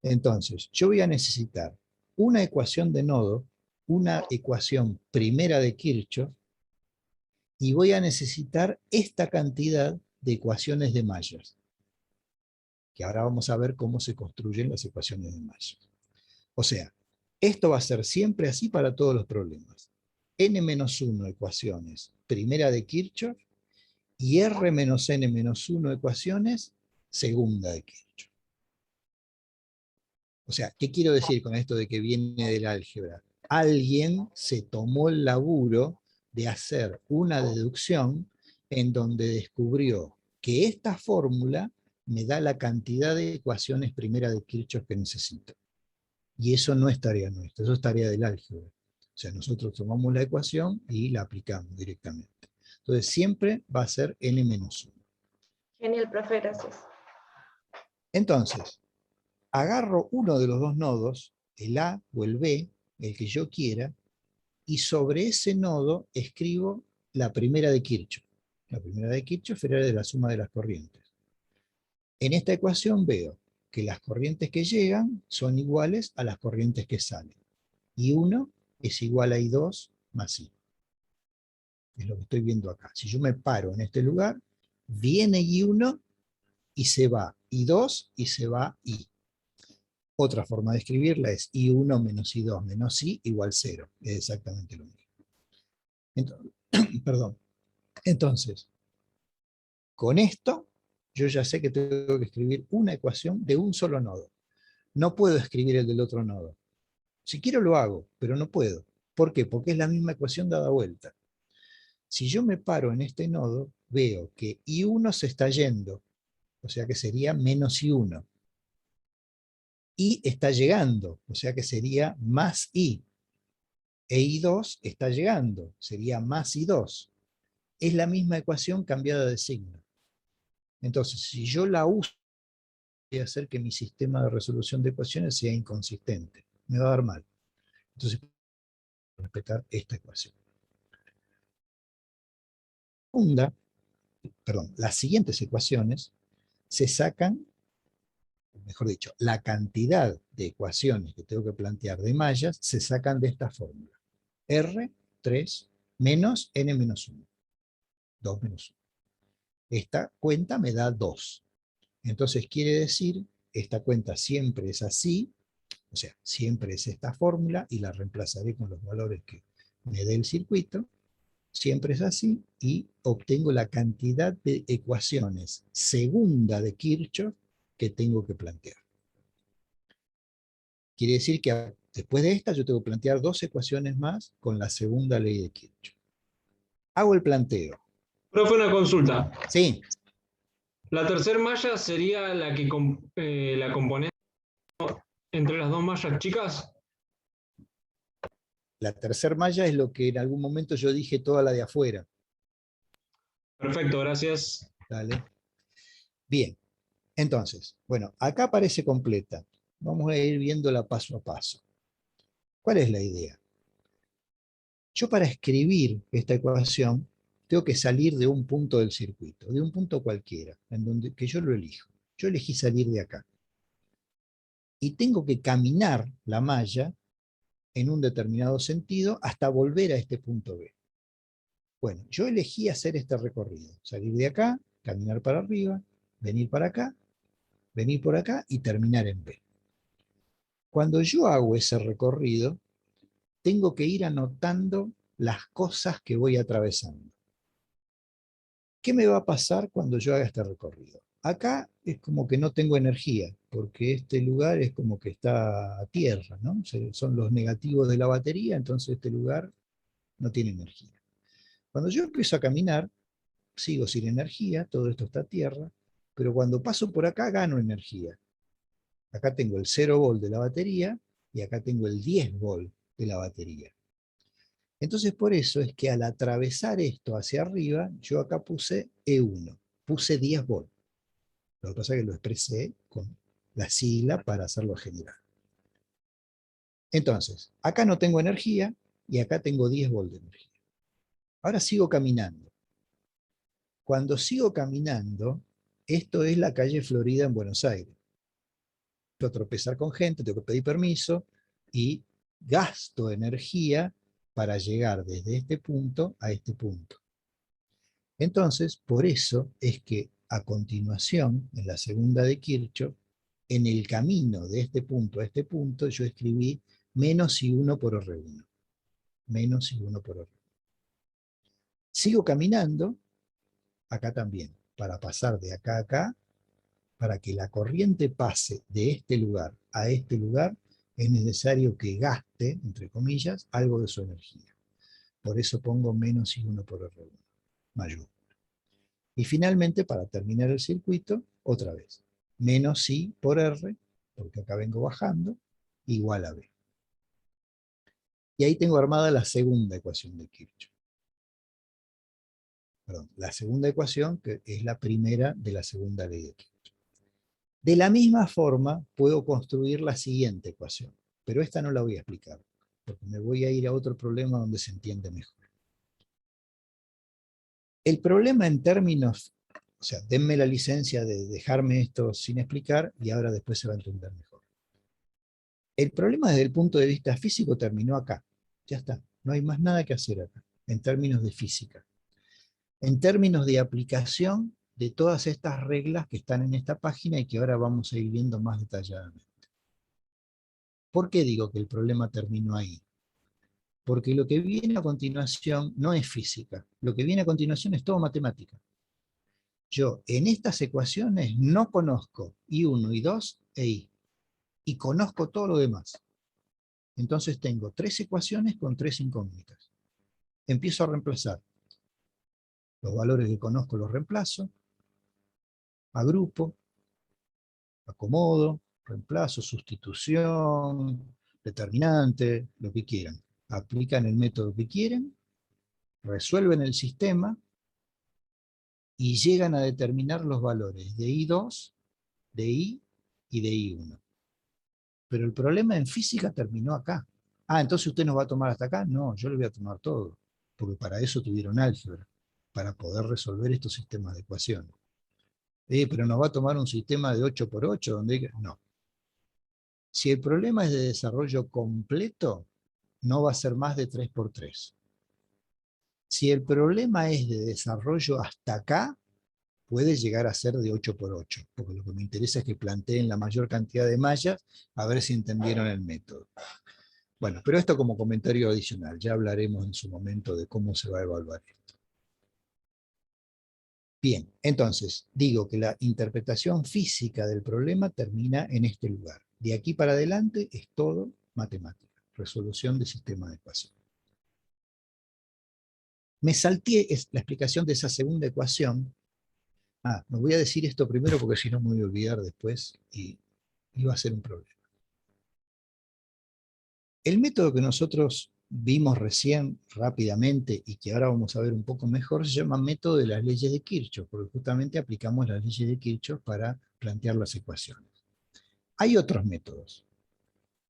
Entonces, yo voy a necesitar una ecuación de nodo, una ecuación primera de Kirchhoff, y voy a necesitar esta cantidad de ecuaciones de Myers, que ahora vamos a ver cómo se construyen las ecuaciones de Myers. O sea, esto va a ser siempre así para todos los problemas. n-1 ecuaciones primera de Kirchhoff y r-n-1 ecuaciones segunda de Kirchhoff. O sea, ¿qué quiero decir con esto de que viene del álgebra? Alguien se tomó el laburo de hacer una deducción en donde descubrió que esta fórmula me da la cantidad de ecuaciones primera de Kirchhoff que necesito. Y eso no es tarea nuestra, eso es tarea del álgebra. O sea, nosotros tomamos la ecuación y la aplicamos directamente. Entonces, siempre va a ser n-1. Genial, profe, gracias. Entonces, agarro uno de los dos nodos, el A o el B, el que yo quiera, y sobre ese nodo escribo la primera de Kirchhoff. La primera de Kirchhoff era de la suma de las corrientes. En esta ecuación veo que las corrientes que llegan son iguales a las corrientes que salen. Y 1 es igual a I2 más I. Es lo que estoy viendo acá. Si yo me paro en este lugar, viene I1 y se va I2 y se va I. Otra forma de escribirla es I1 menos I2 menos I igual 0. Es exactamente lo mismo. Entonces, perdón. Entonces, con esto, yo ya sé que tengo que escribir una ecuación de un solo nodo. No puedo escribir el del otro nodo. Si quiero lo hago, pero no puedo. ¿Por qué? Porque es la misma ecuación dada vuelta. Si yo me paro en este nodo, veo que I1 se está yendo, o sea que sería menos I1. I está llegando, o sea que sería más I. E I2 está llegando, sería más I2. Es la misma ecuación cambiada de signo. Entonces, si yo la uso, voy a hacer que mi sistema de resolución de ecuaciones sea inconsistente. Me va a dar mal. Entonces, respetar esta ecuación. Las siguientes ecuaciones se sacan, mejor dicho, la cantidad de ecuaciones que tengo que plantear de mallas se sacan de esta fórmula. R3 menos n menos 1. 2 menos 1. Esta cuenta me da 2. Entonces quiere decir, esta cuenta siempre es así, o sea, siempre es esta fórmula y la reemplazaré con los valores que me dé el circuito. Siempre es así y obtengo la cantidad de ecuaciones segunda de Kirchhoff que tengo que plantear. Quiere decir que después de esta yo tengo que plantear 2 ecuaciones más con la segunda ley de Kirchhoff. Hago el planteo. Profe, una consulta. Sí. La tercera malla sería la que la componente entre las dos mallas chicas. La tercera malla es lo que en algún momento yo dije toda la de afuera. Perfecto, gracias. ¿Vale? Bien. Entonces, bueno, acá parece completa. Vamos a ir viéndola paso a paso. ¿Cuál es la idea? Yo para escribir esta ecuación tengo que salir de un punto del circuito, de un punto cualquiera, en donde que yo lo elijo. Yo elegí salir de acá. Y tengo que caminar la malla en un determinado sentido hasta volver a este punto B. Bueno, yo elegí hacer este recorrido. Salir de acá, caminar para arriba, venir para acá, venir por acá y terminar en B. Cuando yo hago ese recorrido, tengo que ir anotando las cosas que voy atravesando. ¿Qué me va a pasar cuando yo haga este recorrido? Acá es como que no tengo energía, porque este lugar es como que está a tierra, ¿no? Son los negativos de la batería, entonces este lugar no tiene energía. Cuando yo empiezo a caminar, sigo sin energía, todo esto está a tierra, pero cuando paso por acá gano energía. Acá tengo el 0 volt de la batería y acá tengo el 10 volt de la batería. Entonces por eso es que al atravesar esto hacia arriba, yo acá puse E1, puse 10 volt. Lo que pasa es que lo expresé con la sigla para hacerlo general. Entonces, acá no tengo energía y acá tengo 10 volt de energía. Ahora sigo caminando. Cuando sigo caminando, esto es la calle Florida en Buenos Aires. Tengo que tropezar con gente, tengo que pedir permiso y gasto energía para llegar desde este punto a este punto. Entonces, por eso es que a continuación, en la segunda de Kirchhoff, en el camino de este punto a este punto, yo escribí menos I1 por R1. Menos I1 por R1. Sigo caminando, acá también, para pasar de acá a acá, para que la corriente pase de este lugar a este lugar, es necesario que gaste, entre comillas, algo de su energía. Por eso pongo menos I1 por R1, mayúscula. Y finalmente, para terminar el circuito, otra vez, menos I por R, porque acá vengo bajando, igual a B. Y ahí tengo armada la segunda ecuación de Kirchhoff. Perdón, la segunda ecuación, que es la primera de la segunda ley de Kirchhoff. De la misma forma, puedo construir la siguiente ecuación, pero esta no la voy a explicar, porque me voy a ir a otro problema donde se entiende mejor. El problema en términos, o sea, denme la licencia de dejarme esto sin explicar y ahora después se va a entender mejor. El problema desde el punto de vista físico terminó acá. Ya está. No hay más nada que hacer acá, en términos de física. En términos de aplicación de todas estas reglas que están en esta página y que ahora vamos a ir viendo más detalladamente. ¿Por qué digo que el problema terminó ahí? Porque lo que viene a continuación no es física. Lo que viene a continuación es todo matemática. Yo en estas ecuaciones no conozco I1, I2 e I. Y conozco todo lo demás. Entonces tengo 3 ecuaciones con 3 incógnitas. Empiezo a reemplazar. Los valores que conozco los reemplazo, agrupo, acomodo, reemplazo, sustitución, determinante, lo que quieran. Aplican el método que quieren, resuelven el sistema y llegan a determinar los valores de I2, de I y de I1. Pero el problema en física terminó acá. Ah, entonces usted nos va a tomar hasta acá. No, yo le voy a tomar todo, porque para eso tuvieron álgebra, para poder resolver estos sistemas de ecuaciones. Pero nos va a tomar un sistema de 8 por 8, donde no. Si el problema es de desarrollo completo, no va a ser más de 3 por 3. Si el problema es de desarrollo hasta acá, puede llegar a ser de 8 por 8, porque lo que me interesa es que planteen la mayor cantidad de mallas, a ver si entendieron el método. Bueno, pero esto como comentario adicional, ya hablaremos en su momento de cómo se va a evaluar esto. Bien, entonces, digo que la interpretación física del problema termina en este lugar. De aquí para adelante es todo matemática, resolución de sistema de ecuaciones. Me salté la explicación de esa segunda ecuación. Me voy a decir esto primero porque si no me voy a olvidar después y va a ser un problema. El método que nosotros vimos recién rápidamente y que ahora vamos a ver un poco mejor se llama método de las leyes de Kirchhoff, porque justamente aplicamos las leyes de Kirchhoff para plantear las ecuaciones. Hay otros métodos: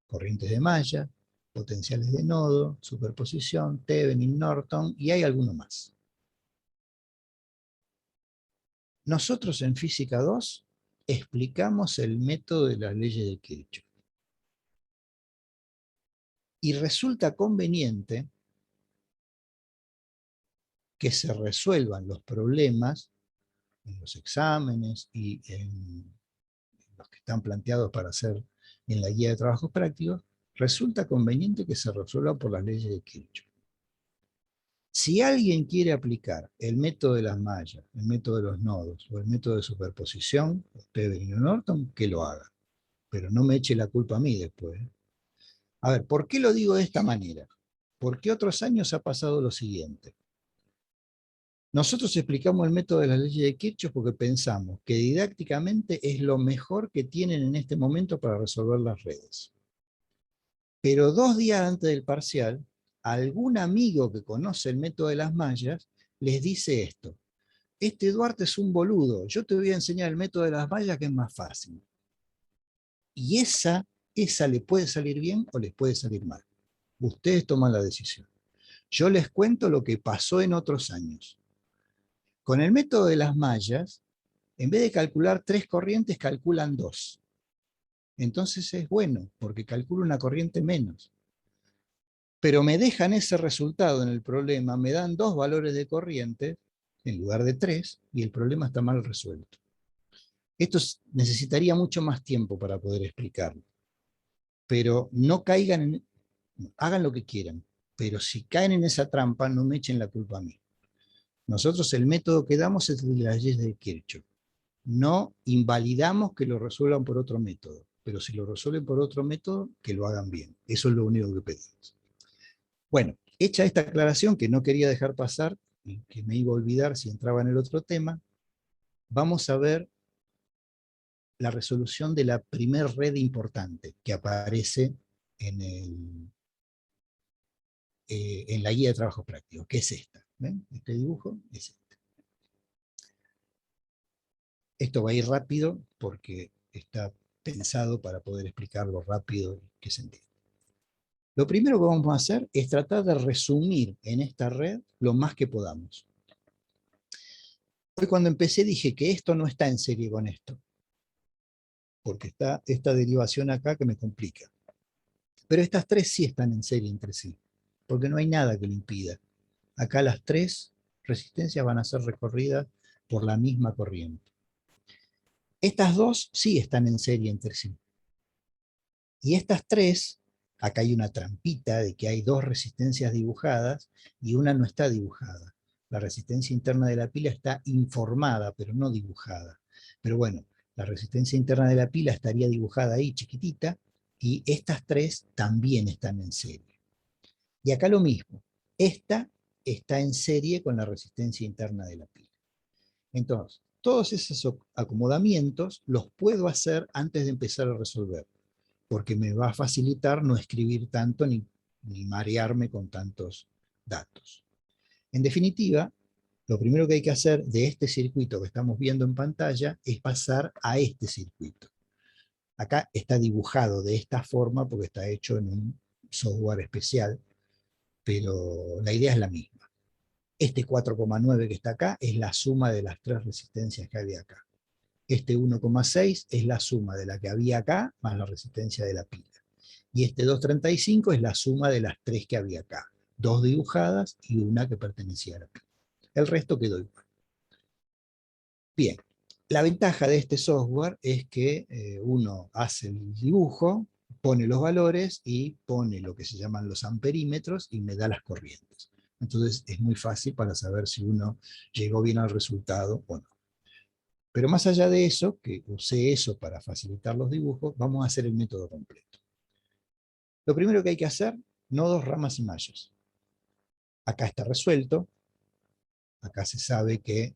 corrientes de malla, potenciales de nodo, superposición, Thevenin, Norton, y hay alguno más. Nosotros en Física 2 explicamos el método de las leyes de Kirchhoff. Y resulta conveniente que se resuelvan los problemas en los exámenes y en los que están planteados para ser en la guía de trabajos prácticos, resulta conveniente que se resuelva por las leyes de Kirchhoff. Si alguien quiere aplicar el método de las mallas, el método de los nodos o el método de superposición, Pevering o Norton, que lo haga. Pero no me eche la culpa a mí después. A ver, ¿por qué lo digo de esta manera? Porque otros años ha pasado lo siguiente. Nosotros explicamos el método de las leyes de Kirchhoff porque pensamos que didácticamente es lo mejor que tienen en este momento para resolver las redes. Pero 2 días antes del parcial, algún amigo que conoce el método de las mallas les dice esto: este Duarte es un boludo, yo te voy a enseñar el método de las mallas que es más fácil. Y esa le puede salir bien o les puede salir mal. Ustedes toman la decisión. Yo les cuento lo que pasó en otros años. Con el método de las mallas, en vez de calcular 3 corrientes, calculan 2. Entonces es bueno, porque calculo una corriente menos. Pero me dejan ese resultado en el problema, me dan 2 valores de corriente en lugar de 3, y el problema está mal resuelto. Esto necesitaría mucho más tiempo para poder explicarlo. Pero no caigan en... Hagan lo que quieran, pero si caen en esa trampa, no me echen la culpa a mí. Nosotros el método que damos es el de las leyes de Kirchhoff. No invalidamos que lo resuelvan por otro método, pero si lo resuelven por otro método, que lo hagan bien. Eso es lo único que pedimos. Bueno, hecha esta aclaración que no quería dejar pasar y que me iba a olvidar si entraba en el otro tema, vamos a ver la resolución de la primer red importante que aparece en la guía de trabajos prácticos, que es esta. ¿Ven? Este dibujo es este. Esto va a ir rápido porque está pensado para poder explicarlo rápido y que se entienda. Lo primero que vamos a hacer es tratar de resumir en esta red lo más que podamos. Hoy cuando empecé dije que esto no está en serie con esto, porque está esta derivación acá que me complica. Pero estas 3 sí están en serie entre sí, porque no hay nada que lo impida. Acá las 3 resistencias van a ser recorridas por la misma corriente. Estas 2 sí están en serie entre sí. Y estas 3, acá hay una trampita de que hay 2 resistencias dibujadas y una no está dibujada. La resistencia interna de la pila está informada, pero no dibujada. Pero bueno, la resistencia interna de la pila estaría dibujada ahí, chiquitita, y estas 3 también están en serie. Y acá lo mismo. Esta está en serie con la resistencia interna de la pila. Entonces, todos esos acomodamientos los puedo hacer antes de empezar a resolver, porque me va a facilitar no escribir tanto ni marearme con tantos datos. En definitiva, lo primero que hay que hacer de este circuito que estamos viendo en pantalla es pasar a este circuito. Acá está dibujado de esta forma porque está hecho en un software especial, pero la idea es la misma. Este 4,9 que está acá es la suma de las 3 resistencias que había acá. Este 1,6 es la suma de la que había acá más la resistencia de la pila. Y este 2,35 es la suma de las 3 que había acá. 2 dibujadas y una que pertenecía a la pila. El resto quedó igual. Bien, la ventaja de este software es que uno hace el dibujo, pone los valores y pone lo que se llaman los amperímetros y me da las corrientes. Entonces es muy fácil para saber si uno llegó bien al resultado o no. Pero más allá de eso, que usé eso para facilitar los dibujos, vamos a hacer el método completo. Lo primero que hay que hacer, nodos, ramas y mallas. Acá está resuelto. Acá se sabe que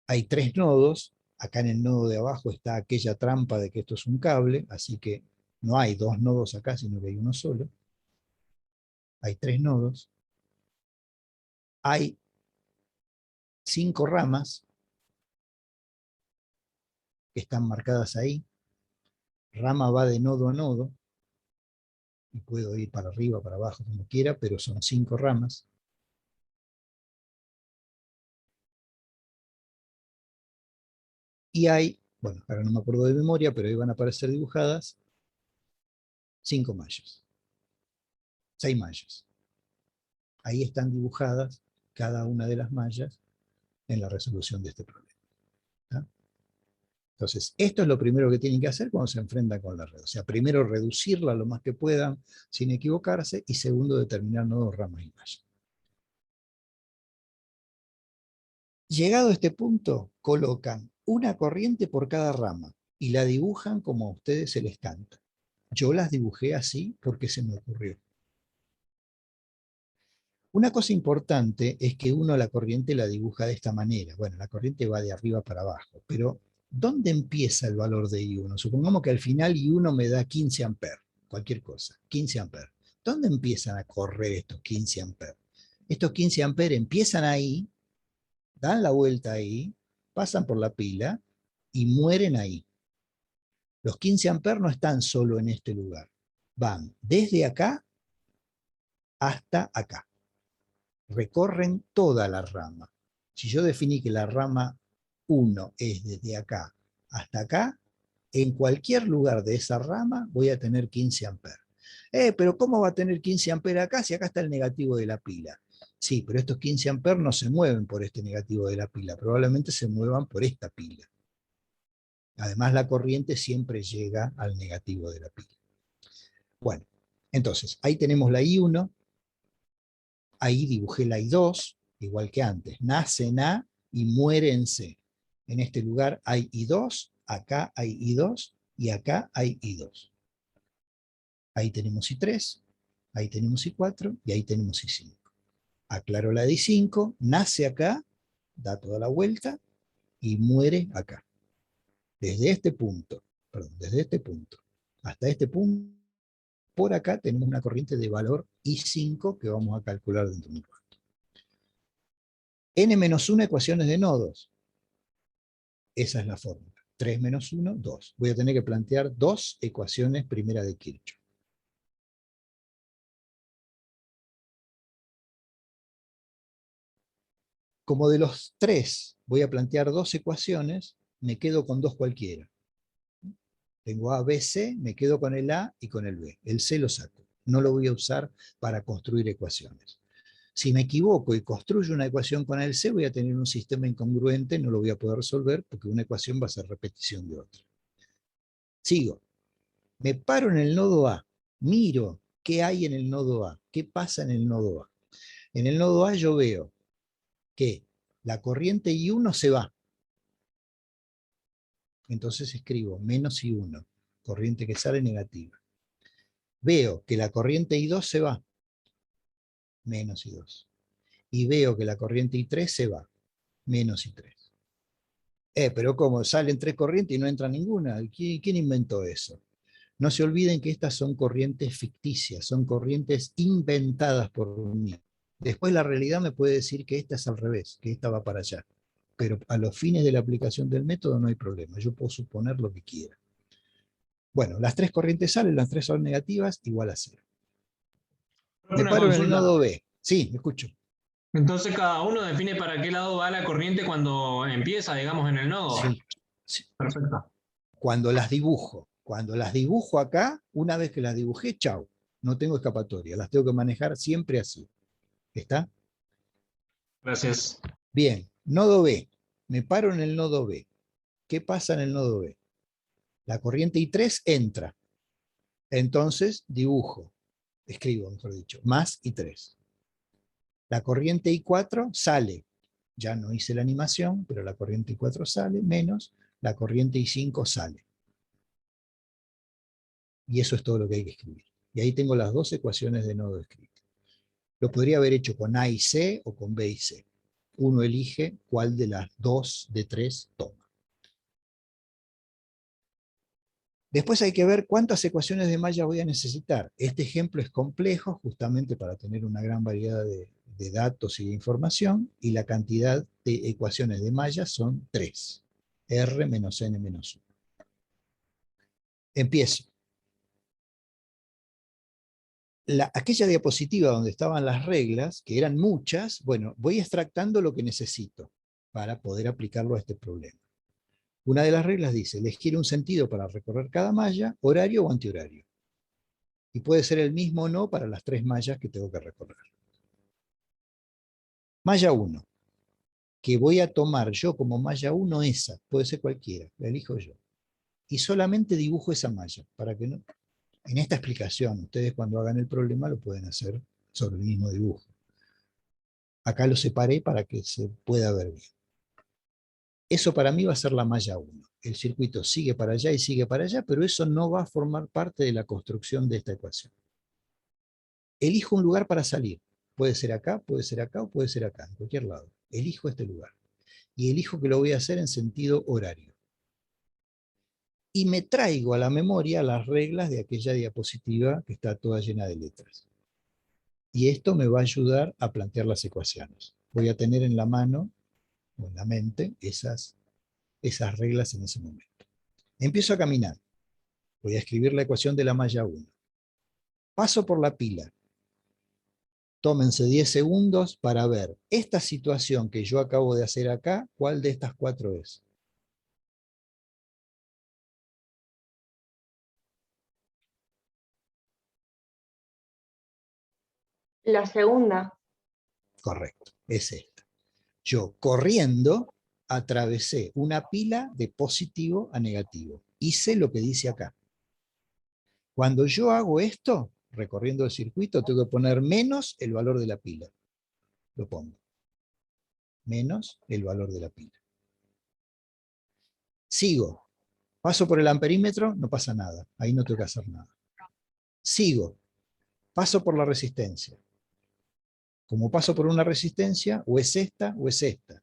hay 3 nodos. Acá en el nodo de abajo está aquella trampa de que esto es un cable, así que no hay 2 nodos acá, sino que hay uno solo. Hay 3 nodos. Hay 5 ramas que están marcadas ahí. Rama va de nodo a nodo, y puedo ir para arriba, para abajo, como quiera, pero son 5 ramas. Y hay, bueno, ahora no me acuerdo de memoria, pero ahí van a aparecer dibujadas 5 mallas. 6 mallas. Ahí están dibujadas cada una de las mallas en la resolución de este problema. ¿Tá? Entonces, esto es lo primero que tienen que hacer cuando se enfrentan con la red. O sea, primero reducirla lo más que puedan sin equivocarse, y segundo, determinar nodos, ramas y mallas. Llegado a este punto, colocan una corriente por cada rama y la dibujan como a ustedes se les canta. Yo las dibujé así porque se me ocurrió. Una cosa importante es que uno la corriente la dibuja de esta manera. Bueno, la corriente va de arriba para abajo, pero ¿dónde empieza el valor de I1? Supongamos que al final I1 me da 15 amperes, cualquier cosa, 15 amperes. ¿Dónde empiezan a correr estos 15 amperes? Estos 15 amperes empiezan ahí, dan la vuelta ahí, pasan por la pila y mueren ahí. Los 15 amperes no están solo en este lugar, van desde acá hasta acá. Recorren toda la rama. Si yo definí que la rama 1 es desde acá hasta acá, en cualquier lugar de esa rama voy a tener 15 amperes. Pero ¿cómo va a tener 15 amperes acá si acá está el negativo de la pila? Sí, pero estos 15 amperes no se mueven por este negativo de la pila, probablemente se muevan por esta pila. Además, la corriente siempre llega al negativo de la pila. Bueno, entonces, ahí tenemos la I1, ahí dibujé la I2, igual que antes, nace en A y muere en C. En este lugar hay I2, acá hay I2 y acá hay I2. Ahí tenemos I3, ahí tenemos I4 y ahí tenemos I5. Aclaro la de I5, nace acá, da toda la vuelta y muere acá. Desde este punto hasta este punto, por acá tenemos una corriente de valor I5 que vamos a calcular dentro de un rato. N-1 ecuaciones de nodos. Esa es la fórmula. 3 menos 1, 2. Voy a tener que plantear dos ecuaciones primera de Kirchhoff. Como de los tres voy a plantear dos ecuaciones, me quedo con dos cualquiera. Tengo A, B, C, me quedo con el A y con el B. El C lo saco. No lo voy a usar para construir ecuaciones. Si me equivoco y construyo una ecuación con el C, voy a tener un sistema incongruente, no lo voy a poder resolver porque una ecuación va a ser repetición de otra. Sigo. Me paro en el nodo A. Miro qué hay en el nodo A. ¿Qué pasa en el nodo A? En el nodo A yo veo que la corriente I1 se va. Entonces escribo menos I1, corriente que sale negativa. Veo que la corriente I2 se va, menos I2. Y veo que la corriente I3 se va, menos I3. Pero ¿cómo? Salen tres corrientes y no entra ninguna. ¿Quién inventó eso? No se olviden que estas son corrientes ficticias, son corrientes inventadas por mí. Después la realidad me puede decir que esta es al revés, que esta va para allá. Pero a los fines de la aplicación del método no hay problema, yo puedo suponer lo que quiera. Bueno, las tres corrientes salen, las tres son negativas, igual a 0. Me Una paro en el consulta. nodo B. Sí, me escucho. Entonces cada uno define para qué lado va la corriente cuando empieza, digamos, en el nodo. Sí, sí. Perfecto. Cuando las dibujo acá, una vez que las dibujé, chau, no tengo escapatoria, las tengo que manejar siempre así. ¿Está? Gracias. Bien, nodo B. Me paro en el nodo B. ¿Qué pasa en el nodo B? La corriente I3 entra. Entonces dibujo, escribo, mejor dicho, más I3. La corriente I4 sale. Ya no hice la animación, pero la corriente I4 sale, menos la corriente I5 sale. Y eso es todo lo que hay que escribir. Y ahí tengo las dos ecuaciones de nodo escritas. Lo podría haber hecho con A y C o con B y C. Uno elige cuál de las dos de tres toma. Después hay que ver cuántas ecuaciones de malla voy a necesitar. Este ejemplo es complejo justamente para tener una gran variedad de datos y de información, y la cantidad de ecuaciones de malla son 3. R menos N menos 1. Empiezo. Aquella diapositiva donde estaban las reglas, que eran muchas, bueno, voy extractando lo que necesito para poder aplicarlo a este problema. Una de las reglas dice, elegir un sentido para recorrer cada malla, horario o antihorario. Y puede ser el mismo o no para las tres mallas que tengo que recorrer. Malla 1. que voy a tomar yo como malla 1 esa, puede ser cualquiera, la elijo yo. Y solamente dibujo esa malla, para que no... En esta explicación, ustedes cuando hagan el problema lo pueden hacer sobre el mismo dibujo. Acá lo separé para que se pueda ver bien. Eso para mí va a ser la malla 1. El circuito sigue para allá y sigue para allá, pero eso no va a formar parte de la construcción de esta ecuación. Elijo un lugar para salir. Puede ser acá, puede ser acá o puede ser acá, en cualquier lado. Elijo este lugar. Y elijo que lo voy a hacer en sentido horario. Y me traigo a la memoria las reglas de aquella diapositiva que está toda llena de letras. Y esto me va a ayudar a plantear las ecuaciones. Voy a tener en la mano o en la mente esas reglas en ese momento. Empiezo a caminar. Voy a escribir la ecuación de la malla 1. Paso por la pila. Tómense 10 segundos para ver esta situación que yo acabo de hacer acá, ¿cuál de estas 4 es? La segunda. Correcto, es esta. Yo corriendo atravesé una pila de positivo a negativo. Hice lo que dice acá. Cuando yo hago esto, recorriendo el circuito, tengo que poner menos el valor de la pila. Lo pongo. Menos el valor de la pila. Sigo. Paso por el amperímetro, no pasa nada. Ahí no tengo que hacer nada. Sigo. Paso por la resistencia. Como paso por una resistencia, o es esta o es esta.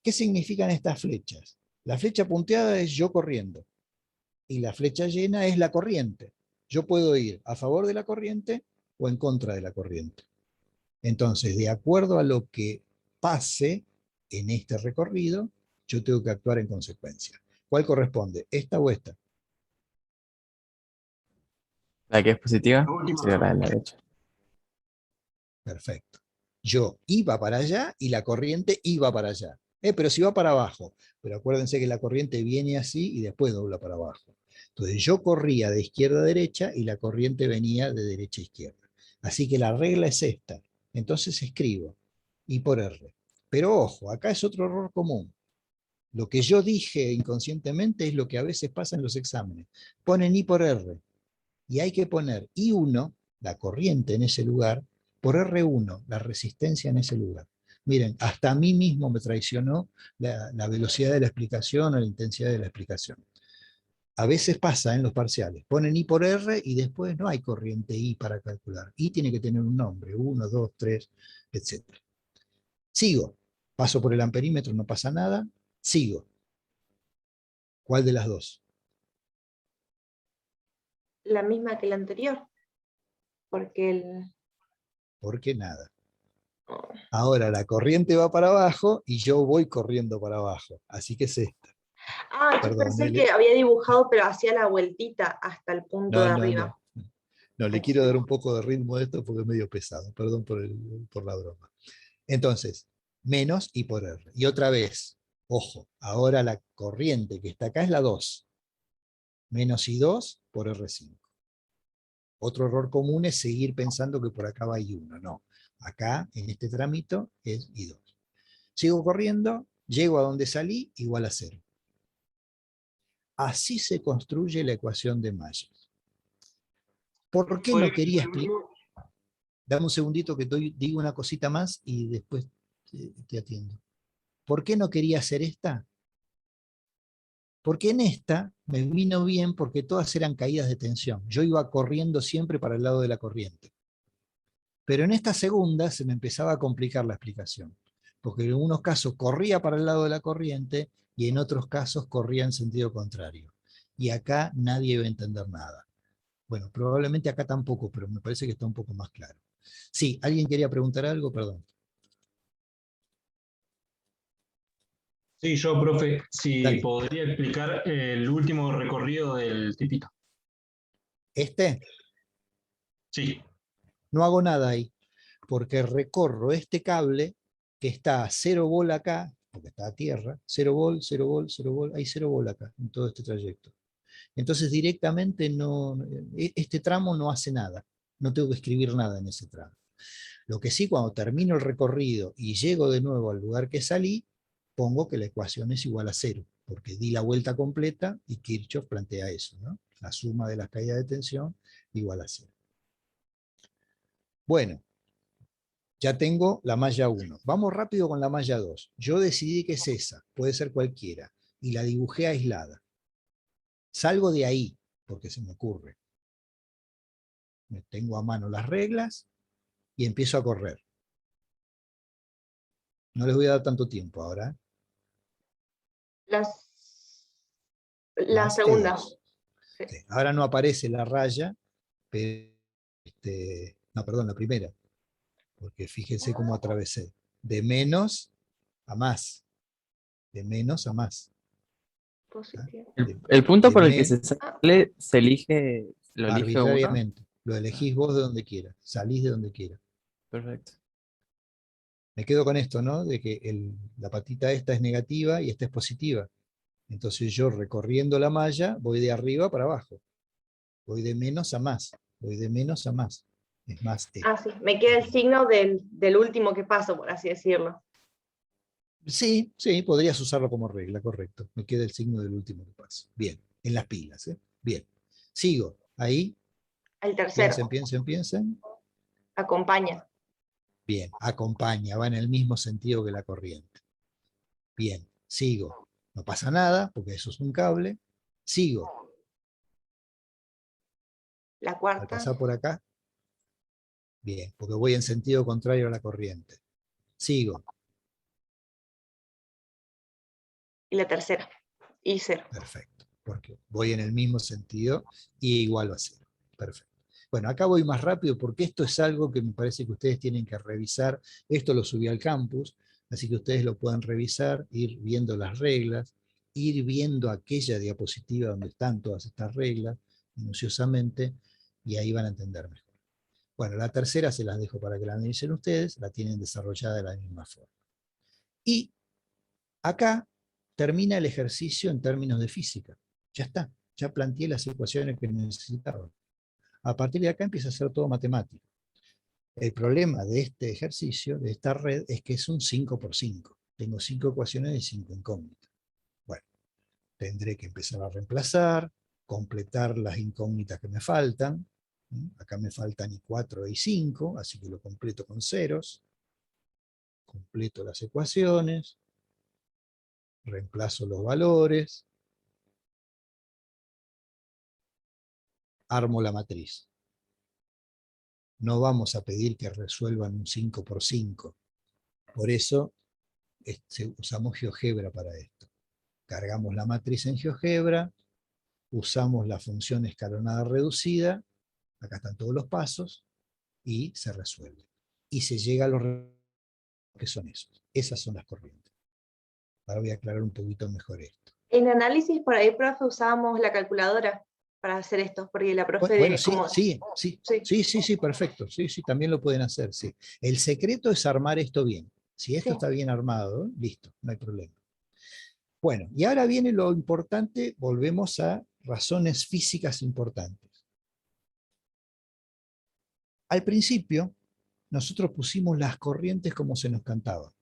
¿Qué significan estas flechas? La flecha punteada es yo corriendo. Y la flecha llena es la corriente. Yo puedo ir a favor de la corriente o en contra de la corriente. Entonces, de acuerdo a lo que pase en este recorrido, yo tengo que actuar en consecuencia. ¿Cuál corresponde? ¿Esta o esta? La que es positiva La última. sería la de la derecha. Perfecto. Yo iba para allá y la corriente iba para allá. Pero si va para abajo. Pero acuérdense que la corriente viene así y después dobla para abajo. Entonces yo corría de izquierda a derecha y la corriente venía de derecha a izquierda. Así que la regla es esta. Entonces escribo I por R. Pero ojo, acá es otro error común. Lo que yo dije inconscientemente es lo que a veces pasa en los exámenes. Ponen I por R. Y hay que poner I1, la corriente en ese lugar, por R1, la resistencia en ese lugar. Miren, hasta a mí mismo me traicionó la velocidad de la explicación o la intensidad de la explicación. A veces pasa en los parciales, ponen I por R y después no hay corriente I para calcular. I tiene que tener un nombre, 1, 2, 3, etc. Sigo, paso por el amperímetro, no pasa nada, sigo. ¿Cuál de las dos? La misma que la anterior. Porque el... Porque nada. oh. Ahora la corriente va para abajo y yo voy corriendo para abajo. Así que es esta. Ah, yo Perdón, pensé que había dibujado, pero hacía la vueltita hasta el punto de arriba. No, le quiero dar un poco de ritmo a esto porque es medio pesado. Perdón por la broma. Entonces, menos I por R. Y otra vez, ojo, ahora la corriente que está acá es la 2. Menos I2 por R5. Otro error común es seguir pensando que por acá va I1. No, acá en este trámite es I2. Sigo corriendo, llego a donde salí, igual a 0. Así se construye la ecuación de mallas. ¿Por qué no quería explicar? Dame un segundito que digo una cosita más y después te atiendo. ¿Por qué no quería hacer esta? Porque en esta me vino bien porque todas eran caídas de tensión. Yo iba corriendo siempre para el lado de la corriente. Pero en esta segunda se me empezaba a complicar la explicación. Porque en unos casos corría para el lado de la corriente y en otros casos corría en sentido contrario. Y acá nadie iba a entender nada. Bueno, probablemente acá tampoco, pero me parece que está un poco más claro. Sí, ¿alguien quería preguntar algo? Perdón. Sí, yo, profe, si Dale. podría explicar el último recorrido del tipito. ¿Este? Sí. No hago nada ahí, porque recorro este cable que está a 0 volt acá, porque está a tierra, 0 volt, 0 volt, 0 volt, hay 0 volt acá en todo este trayecto. Entonces directamente este tramo no hace nada, no tengo que escribir nada en ese tramo. Lo que sí, cuando termino el recorrido y llego de nuevo al lugar que salí, pongo que la ecuación es igual a 0, porque di la vuelta completa y Kirchhoff plantea eso, ¿no? La suma de las caídas de tensión igual a 0. Bueno, ya tengo la malla 1. Vamos rápido con la malla 2. Yo decidí que es esa, puede ser cualquiera, y la dibujé aislada. Salgo de ahí, porque se me ocurre. Me tengo a mano las reglas y empiezo a correr. No les voy a dar tanto tiempo ahora. La Más segunda. T2. Sí. Ahora no aparece la raya, pero, no, perdón, la primera. Porque fíjense cómo atravesé. De menos a más. De menos a más. Positivo. El punto De por el que se sale, se elige, lo elige uno. arbitrariamente. Lo elegís vos de donde quieras. Salís de donde quieras. Perfecto. Me quedo con esto, ¿no? De que la patita esta es negativa y esta es positiva. Entonces yo recorriendo la malla voy de arriba para abajo. Voy de menos a más. Voy de menos a más. Es más E. Ah, sí. Me queda el signo del último que paso, por así decirlo. Sí, sí, podrías usarlo como regla, correcto. Me queda el signo del último que paso. Bien, en las pilas, ¿eh? Bien. Sigo. Ahí. El tercero. Piensen. Acompaña. Bien, acompaña, va en el mismo sentido que la corriente. Bien, sigo. No pasa nada, porque eso es un cable. Sigo. La Al cuarta. pasar por acá. Bien, porque voy en sentido contrario a la corriente. Sigo. Y la tercera. Y 0. Perfecto, porque voy en el mismo sentido y igual a 0. Perfecto. Bueno, acá voy más rápido porque esto es algo que me parece que ustedes tienen que revisar. Esto lo subí al campus, así que ustedes lo pueden revisar, ir viendo las reglas, ir viendo aquella diapositiva donde están todas estas reglas, minuciosamente, y ahí van a entender mejor. Bueno, la tercera se las dejo para que la analicen ustedes, la tienen desarrollada de la misma forma. Y acá termina el ejercicio en términos de física. Ya está, ya planteé las ecuaciones que necesitaba. A partir de acá empieza a ser todo matemático. El problema de este ejercicio, de esta red, es que es un 5×5. Tengo 5 ecuaciones y 5 incógnitas. Bueno, tendré que empezar a reemplazar, completar las incógnitas que me faltan. Acá me faltan I4 e I5, así que lo completo con ceros. Completo las ecuaciones. Reemplazo los valores. Armo la matriz. No vamos a pedir que resuelvan un 5×5. Por eso usamos GeoGebra para esto. Cargamos la matriz en GeoGebra, usamos la función escalonada reducida, acá están todos los pasos, y se resuelve. Y se llega a los que son esos. Esas son las corrientes. Ahora voy a aclarar un poquito mejor esto. En análisis, por ahí, profe, usábamos la calculadora para hacer esto, porque la profe Bueno, como... sí, perfecto. Sí, también lo pueden hacer, sí. El secreto es armar esto bien. Si esto está bien armado, listo, no hay problema. Bueno, y ahora viene lo importante, volvemos a razones físicas importantes. Al principio, nosotros pusimos las corrientes como se nos cantaba.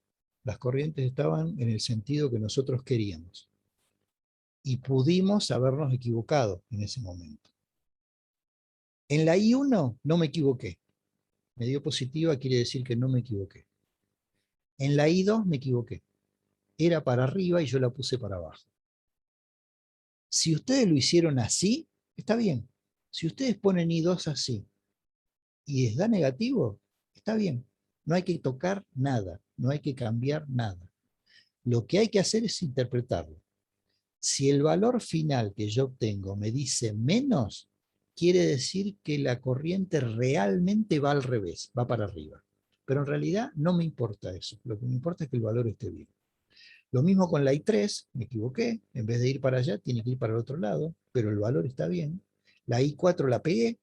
Las corrientes estaban en el sentido que nosotros queríamos. Y pudimos habernos equivocado en ese momento. En la I1 no me equivoqué. Me dio positiva, quiere decir que no me equivoqué. En la I2 me equivoqué. Era para arriba y yo la puse para abajo. Si ustedes lo hicieron así, está bien. Si ustedes ponen I2 así y les da negativo, está bien. No hay que tocar nada, no hay que cambiar nada. Lo que hay que hacer es interpretarlo. Si el valor final que yo obtengo me dice menos, quiere decir que la corriente realmente va al revés, va para arriba. Pero en realidad no me importa eso. Lo que me importa es que el valor esté bien. Lo mismo con la I3, me equivoqué, en vez de ir para allá, tiene que ir para el otro lado, pero el valor está bien. La I4 la pegué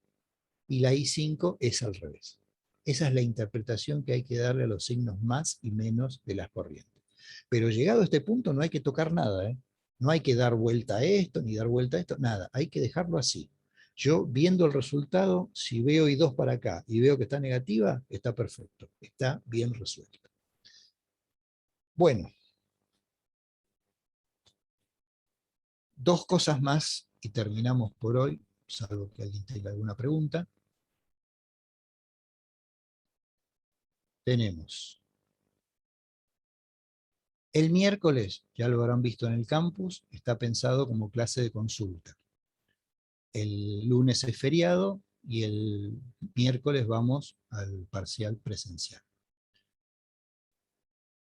y la I5 es al revés. Esa es la interpretación que hay que darle a los signos más y menos de las corrientes. Pero llegado a este punto no hay que tocar nada, ¿eh? No hay que dar vuelta a esto, ni dar vuelta a esto, nada. Hay que dejarlo así. Yo, viendo el resultado, si veo I2 para acá y veo que está negativa, está perfecto. Está bien resuelto. Bueno, 2 cosas más y terminamos por hoy, salvo que alguien tenga alguna pregunta. Tenemos el miércoles, ya lo habrán visto en el campus, está pensado como clase de consulta. El lunes es feriado y el miércoles vamos al parcial presencial.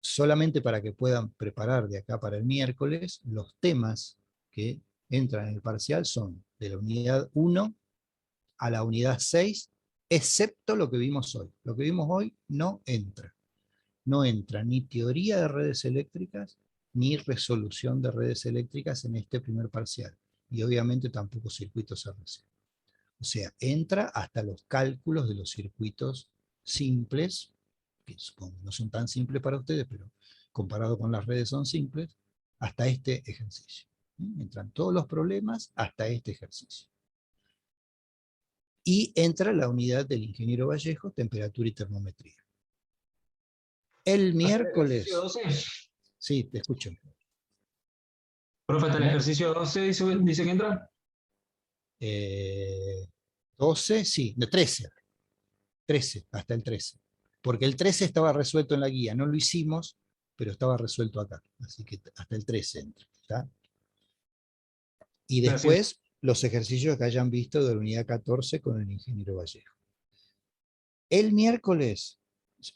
Solamente para que puedan preparar de acá para el miércoles, los temas que entran en el parcial son de la unidad 1 a la unidad 6, excepto lo que vimos hoy. Lo que vimos hoy no entra. No entra ni teoría de redes eléctricas, ni resolución de redes eléctricas en este primer parcial. Y obviamente tampoco circuitos RC. O sea, entra hasta los cálculos de los circuitos simples, que supongo no son tan simples para ustedes, pero comparado con las redes son simples, hasta este ejercicio. Entran todos los problemas hasta este ejercicio. Y entra la unidad del ingeniero Vallejo, temperatura y termometría. El miércoles... ¿Ejercicio 12? Sí, te escucho. Profe, hasta el ejercicio 12 dice que entra. 12, sí, de 13. 13, hasta el 13. Porque el 13 estaba resuelto en la guía, no lo hicimos, pero estaba resuelto acá. Así que hasta el 13 entra. ¿Está? Y después los ejercicios que hayan visto de la unidad 14 con el ingeniero Vallejo. El miércoles,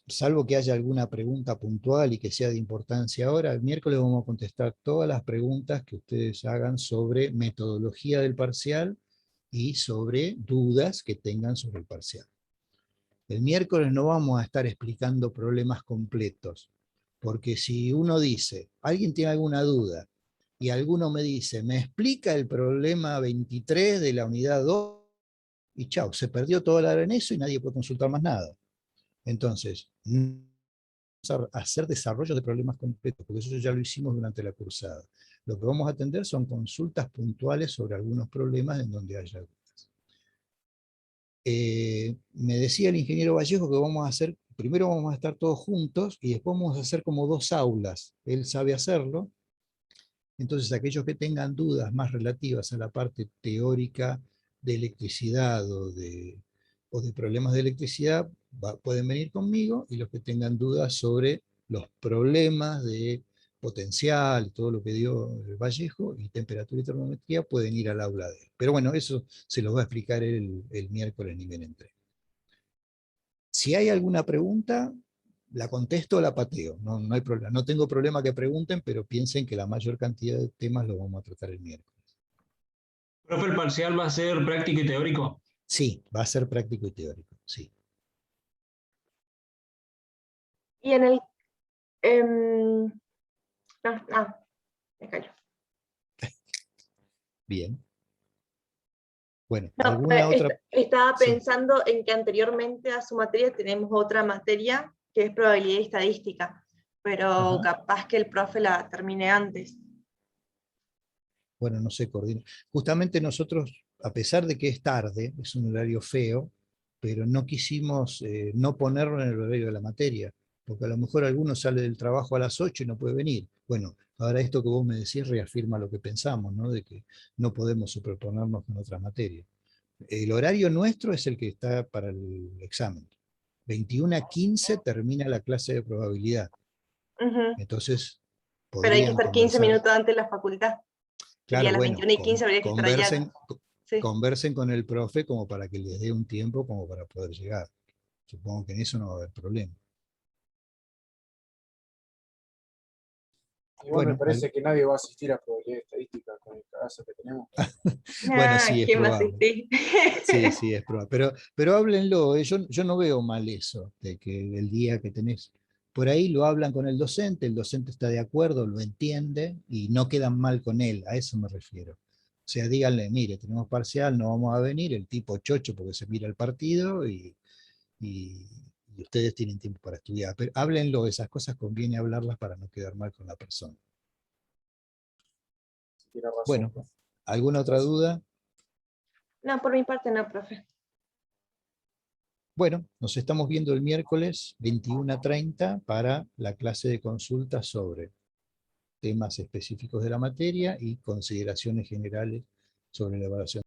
salvo que haya alguna pregunta puntual y que sea de importancia ahora, el miércoles vamos a contestar todas las preguntas que ustedes hagan sobre metodología del parcial y sobre dudas que tengan sobre el parcial. El miércoles no vamos a estar explicando problemas completos, porque si uno dice, alguien tiene alguna duda, y alguno me dice, me explica el problema 23 de la unidad 2, y chao, se perdió toda la hora en eso y nadie puede consultar más nada. Entonces, hacer desarrollos de problemas completos, porque eso ya lo hicimos durante la cursada. Lo que vamos a atender son consultas puntuales sobre algunos problemas en donde haya dudas. Me decía el ingeniero Vallejo que vamos a hacer, primero vamos a estar todos juntos y después vamos a hacer como 2 aulas. Él sabe hacerlo. Entonces aquellos que tengan dudas más relativas a la parte teórica de electricidad o de problemas de electricidad pueden venir conmigo, y los que tengan dudas sobre los problemas de potencial y todo lo que dio el Vallejo y temperatura y termometría pueden ir al aula de él. Pero bueno, eso se los va a explicar el miércoles nivel entre. Si hay alguna pregunta, la contesto o la pateo, no hay problema. No tengo problema que pregunten, pero piensen que la mayor cantidad de temas los vamos a tratar el miércoles. Profe, el parcial va a ser práctico y teórico. Sí, va a ser práctico y teórico, sí. Y en el... me callo. Bien. Bueno, No, ¿alguna otra? estaba Sí. pensando en que anteriormente a su materia tenemos otra materia que es probabilidad y estadística, pero Ajá. capaz que el profe la termine antes. Bueno, no se coordina. Justamente nosotros, a pesar de que es tarde, es un horario feo, pero no quisimos no ponerlo en el horario de la materia, porque a lo mejor alguno sale del trabajo a las 8 y no puede venir. Bueno, ahora esto que vos me decís reafirma lo que pensamos, ¿no? De que no podemos superponernos con otras materias. El horario nuestro es el que está para el examen. 21 a 15 termina la clase de probabilidad. Entonces, Pero hay que podrían estar 15 conversar. minutos antes de la facultad. Sería Claro, a las bueno, 21:15, habría que estar allá. Sí. conversen con el profe como para que les dé un tiempo como para poder llegar. Supongo que en eso no va a haber problema. Igual Bueno, me parece que nadie va a asistir a probabilidad estadística con el cagazo que tenemos. bueno, sí, es ¿Quién va a probable. asistir? Sí, es probable. Pero háblenlo, yo no veo mal eso, de que el día que tenés, por ahí lo hablan con el docente está de acuerdo, lo entiende y no quedan mal con él, a eso me refiero. O sea, díganle, mire, tenemos parcial, no vamos a venir, el tipo chocho porque se mira el partido y ustedes tienen tiempo para estudiar. Pero háblenlo, esas cosas conviene hablarlas para no quedar mal con la persona. Tiene razón. Bueno, ¿alguna otra duda? No, por mi parte no, profe. Bueno, nos estamos viendo el miércoles 21:30 para la clase de consulta sobre temas específicos de la materia y consideraciones generales sobre la evaluación.